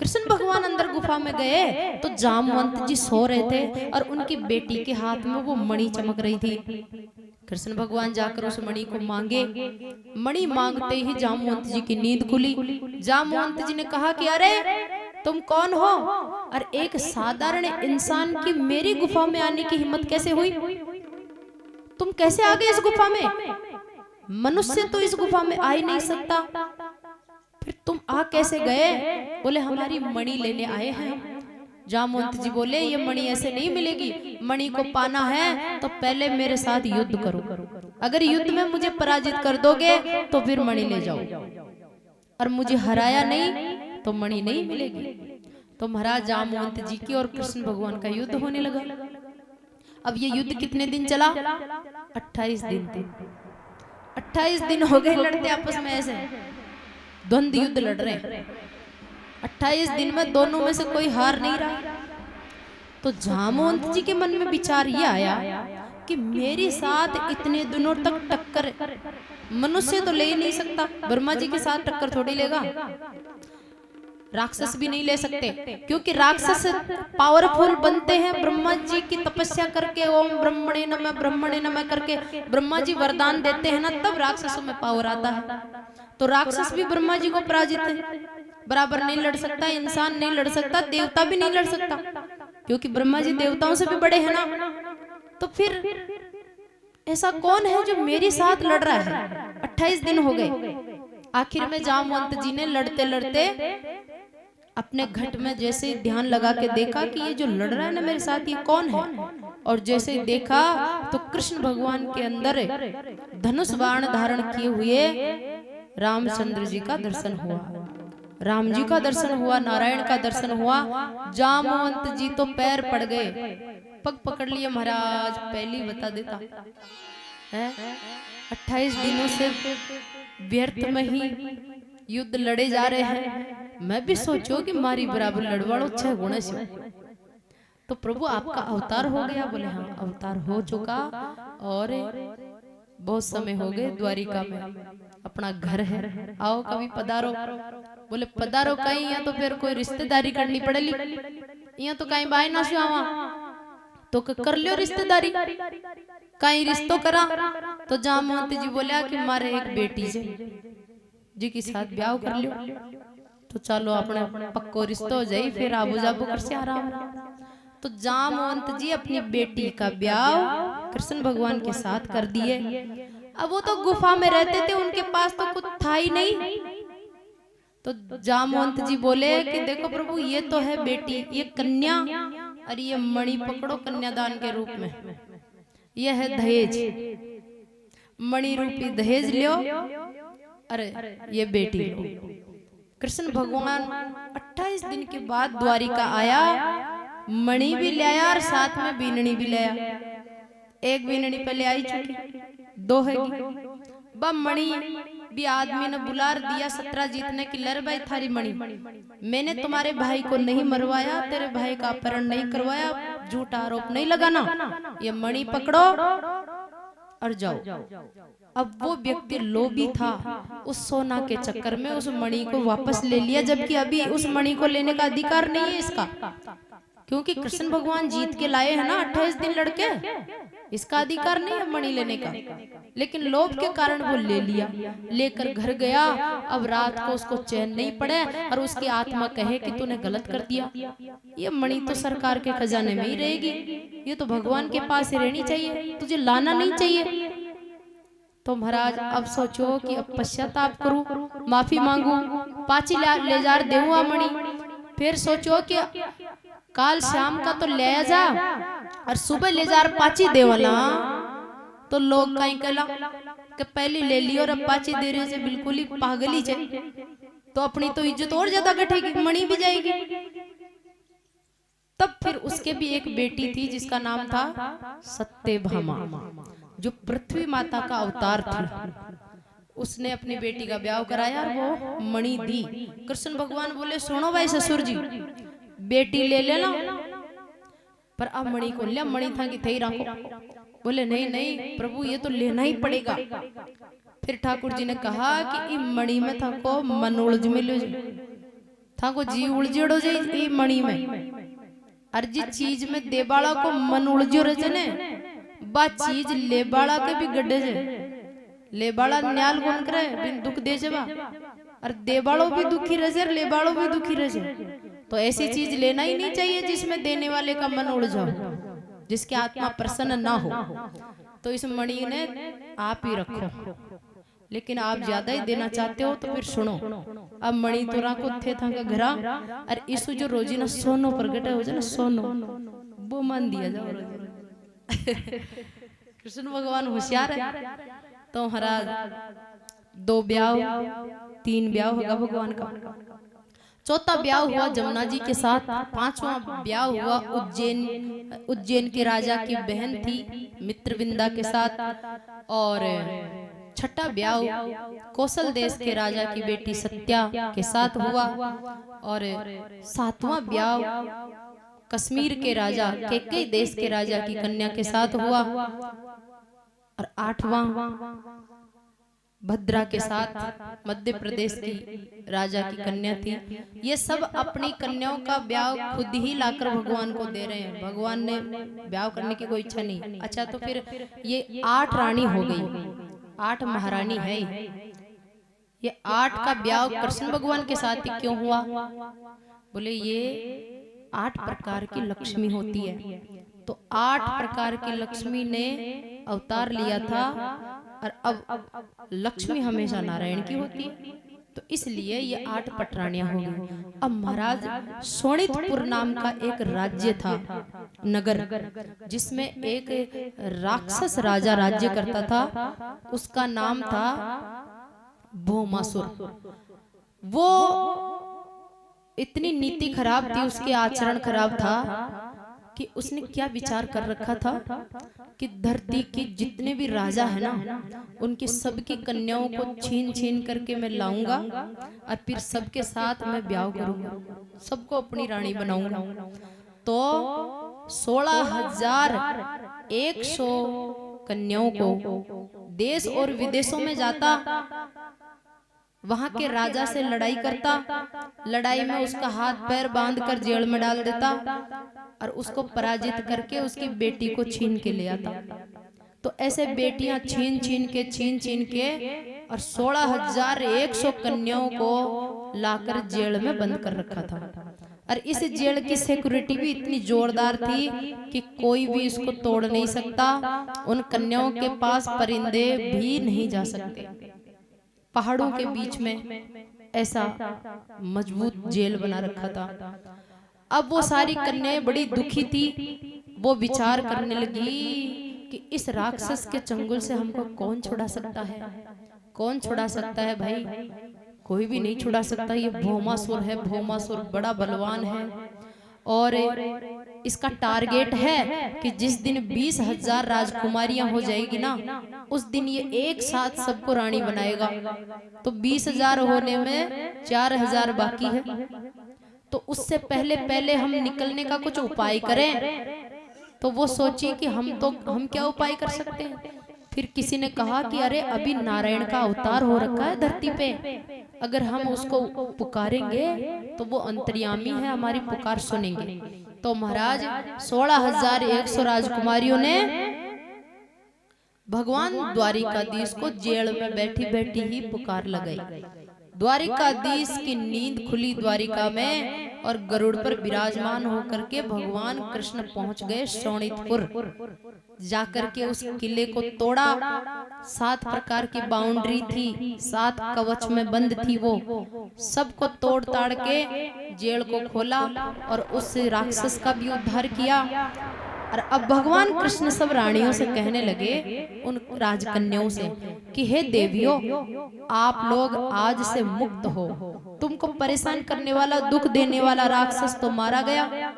कृष्ण भगवान अंदर गुफा में गए तो जामवंत जी सो रहे थे और उनकी बेटी के हाथ में वो मणि चमक रही थी। कृष्ण भगवान जाकर उस मणि को मांगे, मणि मांगते ही जामवंत जी की नींद खुली। जामवंत जी ने कहा कि अरे तुम कौन हो, और एक साधारण इंसान की मेरी गुफा में आने की हिम्मत कैसे हुई? तुम कैसे आ गए इस गुफा में? मनुष्य तो इस गुफा में आ ही नहीं सकता, फिर तुम आ कैसे गए? बोले हमारी मणि लेने आए हैं। जामवंत जी बोले ये मणि ऐसे नहीं मिलेगी, मणि को पाना है तो पहले मेरे साथ युद्ध करो, अगर युद्ध में मुझे पराजित कर दोगे तो फिर मणि ले जाओ, और मुझे हराया नहीं तो मणि नहीं मिलेगी। तो महाराज जामवंत जी की और कृष्ण भगवान का युद्ध होने लगा। अब ये युद्ध कितने दिन चला? 28 दिन थे। 28 दिन हो गए लड़ते आपस में, ऐसे द्वंद्व युद्ध लड़ रहे हैं। 28 दिन में दोनों में से कोई हार नहीं रहा। तो जामवंत जी के मन में विचार ये आया कि मेरे साथ इतने दिनों तक टक्कर मनुष्य तो ले ही नहीं सकता, ब्रह्मा जी के साथ टक्कर थोड़ी लेगा, राक्षस भी नहीं ले सकते, क्योंकि राक्षस पावरफुल बनते हैं ब्रह्मा जी की तपस्या करके, ओम ब्रह्मणे नमः करके ब्रह्मा जी वरदान देते हैं ना, तब राक्षसों में पावर आता है। तो राक्षस भी ब्रह्मा जी को पराजित बराबर नहीं लड़ सकता, इंसान नहीं लड़ सकता, देवता भी नहीं लड़ सकता, क्योंकि ब्रह्मा जी देवताओं से भी बड़े हैं ना। तो फिर ऐसा कौन है जो मेरे साथ लड़ रहा है? 28 दिन हो गए। आखिर में जामवंत जी ने लड़ते लड़ते अपने घट में जैसे ध्यान लगा के देखा कि ये जो लड़ रहा है ना मेरे साथ, ये कौन है? और जैसे देखा तो कृष्ण भगवान के अंदर धनुष बाण धारण किए हुए रामचंद्र जी का दर्शन हुआ, राम जी का दर्शन हुआ, नारायण का दर्शन हुआ। जामवंत जी तो पैर पड़ गए, पग पकड़ लिए, महाराज पहली बता देता है 28 दिनों से व्यर्थ में ही युद्ध लड़े जा रहे हैं। मैं भी सोचो कि मारी बराबर लड़वाड़ो 6 गुणे से तो प्रभु आपका अवतार हो गया? बोले हाँ अवतार हो चुका, और बहुत समय हो गए, द्वारिका में अपना घर है, आओ कभी पधारो। बोले पधारो कहीं, या तो फिर कोई रिश्तेदारी करनी पड़ेगी, या तो कहीं बाई ना सुआवा तो कर लियो रिश्तेदारी, कहीं रिश्तों करा। तो जामवंत जी बोला कि मारे एक बेटी से जी के साथ ब्याह कर लियो, तो चलो अपने पक्को रिश्ता हो जाए, फिर आबू जाबू कर से आराम। तो जामवंत जी अपनी बेटी का ब्याह कृष्ण भगवान के साथ कर दिए। अब वो तो गुफा में रहते थे, उनके पास तो कुछ था ही नहीं। तो जामवंत जी बोले कि देखो प्रभु ये तो है बेटी, ये कन्या, और ये मणि पकड़ो कन्यादान के रूप में, यह है दहेज, मणि रूपी दहेज लियो, अरे ये बेटी लो। कृष्ण भगवान 28 दिन के बाद द्वारिका आया, मणि भी ले आया और साथ में बीननी भी ले आया। एक बीननी पहले आई चुकी, दो है बा मणि भी आदमी ने बुलार दिया 17 जीतने की, लर भाई थारी मणि, मैंने तुम्हारे भाई को नहीं मरवाया, तेरे भाई का अपहरण नहीं करवाया, झूठा आरोप नहीं लगाना, ये मणि पकड़ो और जाओ। अब वो व्यक्ति लोभी था, उस सोना के चक्कर में उस मणि को वापस ले लिया, जबकि अभी उस मणि को लेने का अधिकार नहीं है इसका, क्योंकि कृष्ण भगवान जीत के लाए हैं ना 28 दिन लड़के, इसका अधिकार नहीं है मणि लेने का, लेकिन लोभ के कारण वो ले लिया, लेकर घर गया। अब रात को उसको चैन नहीं पड़े और उसकी आत्मा कहे कि तूने गलत कर दिया, ये मणि तो सरकार के खजाने में ही रहेगी, ये तो भगवान के पास ही रहनी चाहिए, तुझे लाना नहीं चाहिए। तो महाराज अब सोचो कि अब पश्चाताप करूं, माफी मांगू, पाची ले जार देऊँ मणि, फिर सोचो कि काल शाम का तो ले जा और सुबह ले जार पाची देवला, तो लोग कहीं कहला कि पहले ले ली और अब पाची दे रहे से बिल्कुल ही पागल ही जाए, तो अपनी तो इज्जत और ज्यादा घटेगी, मणि भी जाएगी। तब फिर उसके भी एक बेटी थी जिसका नाम था सत्यभामा, जो पृथ्वी माता का अवतार थी। उसने अपनी बेटी का ब्याह कराया और वो मणि दी। कृष्ण भगवान बोले सुनो भाई ससुर जी, बेटी ले लेना, पर अब मणि को लिया, मणि था कि थे ही रखो। बोले नहीं नहीं प्रभु ये तो लेना ही पड़ेगा। फिर ठाकुर जी ने कहा कि ई मणि में था को मन उलझ मिलो, था को जी उलझेड़ो जाए मणि में, और जिस चीज में देबाड़ा को मन उलझो रहे ने बा चीज लेबाड़ा के भी गड्ढे जे, लेबाड़ा न्याल गुण करे बिन दुख दे जबा, और देबाड़ो भी दुखी रहे लेबाड़ो भी दुखी रहे। तो ऐसी चीज लेना ही नहीं चाहिए जिसमें देने वाले का मन उड़ जाओ, जिसकी आत्मा प्रसन्न ना हो। तो इस मणि ने आप ही रखो, लेकिन आप ज्यादा ही देना चाहते हो तो फिर सुनो। अब मणि तोरा को थे था का घरा, और इसु जो रोजी ना सोनो प्रगट हो जाए ना, सोनो वो मन दिया जाओ। कृष्ण भगवान होशियार है। तो महाराज 2 ब्याह 3 ब्याह होगा भगवान का, चौथा ब्याह हुआ जमुना जी के साथ, 5वां ब्याह हुआ उज्जैन के राजा की बहन थी मित्रविंदा के साथ, और 6ठा ब्याह कौशल देश के राजा की बेटी सत्या के साथ हुआ, और 7वां ब्याह कश्मीर के राजा केकई देश के राजा की कन्या के साथ हुआ, और 8वां भद्रा के साथ मध्य प्रदेश की राजा की कन्या थी। ये सब अपनी कन्याओं का ब्याह खुद ही लाकर भगवान को दे रहे हैं, भगवान ने ब्याह करने की कोई इच्छा नहीं। अच्छा तो फिर ये 8 रानी हो गई, 8 महारानी है। ये 8 का ब्याह कृष्ण भगवान के साथ ही क्यों हुआ? बोले ये 8 प्रकार की लक्ष्मी होती है, तो 8 प्रकार की लक्ष्मी ने अवतार लिया था, और अब लक्ष्मी हमेशा नारायण की होती है, तो इसलिए ये 8 पटरानियां हो गई। अब महाराज शोणितपुर नाम का एक राज्य था, नगर, जिसमें एक राक्षस राजा राज्य करता था, उसका नाम था भौमासुर। वो इतनी नीति खराब थी, उसके आचरण खराब था कि उसने क्या विचार कर रखा था कि धरती के जितने भी राजा है ना, उनकी सबकी कन्याओं को छीन छीन करके मैं लाऊंगा, और फिर सबके साथ मैं ब्याह करूंगा, सबको अपनी रानी बनाऊंगा। तो 16,100 कन्याओं को देश और विदेशों में जाता, वहां के राजा से लड़ाई करता, लड़ाई में उसका हाथ पैर बांधकर जेल में डाल देता और उसको पराजित करके उसकी बेटी को छीन के ले आता। तो ऐसे बेटियां छीन छीन के और 16,100 कन्याओं को लाकर जेल में बंद कर रखा था। और इस जेल की सिक्योरिटी भी इतनी जोरदार थी कि कोई भी इसको तोड़ नहीं सकता। उन कन्याओं के पास परिंदे भी नहीं जा सकते। पहाड़ों के बीच में ऐसा मजबूत जेल बना रखा था। अब वो सारी कन्याएं बड़ी दुखी थी। वो विचार करने लगी कि इस राक्षस के चंगुल से हमको कौन छुड़ा सकता है, कौन छुड़ा सकता है भाई, कोई भी नहीं छुड़ा सकता। ये भौमासुर है, भौमासुर बड़ा बलवान है और इसका टारगेट है कि जिस दिन 20,000 राजकुमारियां हो जाएगी ना, उस दिन ये एक साथ सबको रानी बनाएगा। तो 20,000 होने में 4,000 बाकी है। तो उससे पहले हम निकलने का कुछ उपाय करें। तो वो सोची कि हम क्या उपाय कर सकते हैं। फिर किसी ने कहा कि अरे अभी नारायण का अवतार हो रखा है धरती पे, अगर हम उसको पुकारेंगे तो वो अंतर्यामी है, हमारी पुकार सुनेंगे। तो महाराज 16,100 राजकुमारियों ने भगवान द्वारिकाधीश को जेल में बैठी बैठी ही पुकार लगाई। द्वारिकाधीश की नींद खुली द्वारिका में और गरुड़ पर विराजमान होकर के भगवान कृष्ण पहुंच गए शोणितपुर। जाकर के उस किले को तोड़ा। 7 प्रकार की बाउंड्री थी, 7 कवच में बंद थी। वो सबको तोड़ ताड़ के जेल को खोला और उस राक्षस का भी उद्धार किया। और अब भगवान कृष्ण सब रानियों से कहने लगे, उन राजकन्याओं से, कि हे देवियों, आप लोग आज से मुक्त हो। तुमको परेशान करने वाला, दुख देने वाला राक्षस तो मारा गया,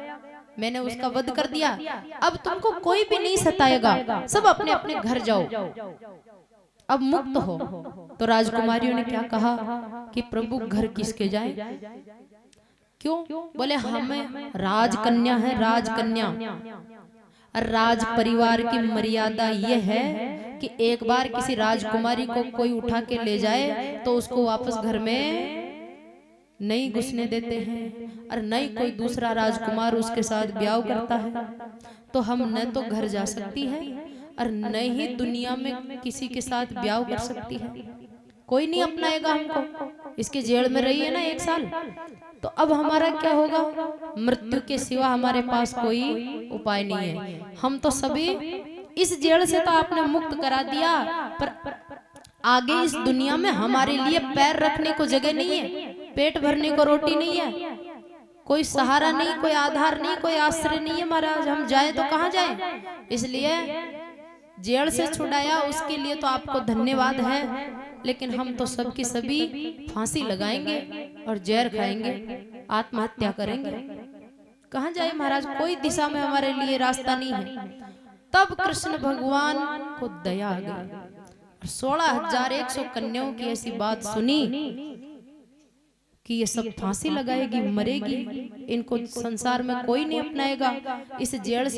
मैंने उसका वध कर दिया। अब तुमको कोई भी नहीं सताएगा, सब अपने अपने घर जाओ, अब मुक्त हो। तो राजकुमारियों ने क्या कहा कि प्रभु घर किसके जाए, क्यों? बोले हमें राजकन्या है, राजकन्या। राज परिवार की मर्यादा ये है कि एक बार किसी राजकुमारी को कोई उठा के ले जाए तो उसको वापस घर में नहीं घुसने देते हैं, और नहीं कोई दूसरा राजकुमार उसके साथ ब्याह करता है। तो हम न तो घर जा सकती है और न ही दुनिया में किसी के साथ ब्याह कर सकती है। कोई नहीं अपनाएगा हमको। इसके जेल में रही है ना 1 साल, तो अब हमारा क्या होगा? मृत्यु के सिवा हमारे पास कोई उपाय नहीं है। हम तो सभी इस जेल से तो आपने मुक्त करा दिया, पर आगे इस दुनिया में हमारे लिए पैर रखने को जगह नहीं है, पेट भरने को रोटी नहीं है, कोई सहारा नहीं, कोई आधार नहीं, कोई आश्रय नहीं है। महाराज हम जाए तो कहाँ जाए? इसलिए जेल से छुड़ाया, उसके लिए तो आपको धन्यवाद है, लेकिन हम तो सबकी सभी फांसी लगाएंगे और जहर खाएंगे, आत्महत्या करेंगे। कहाँ जाए महाराज? कोई दिशा में हमारे लिए रास्ता नहीं है। तब कृष्ण भगवान को दया आ गई। 16,100 कन्याओं की ऐसी बात सुनी कि ये सब फांसी लगाएगी, मरेगी, इनको संसार में कोई नहीं अपनाएगा। इस जेल से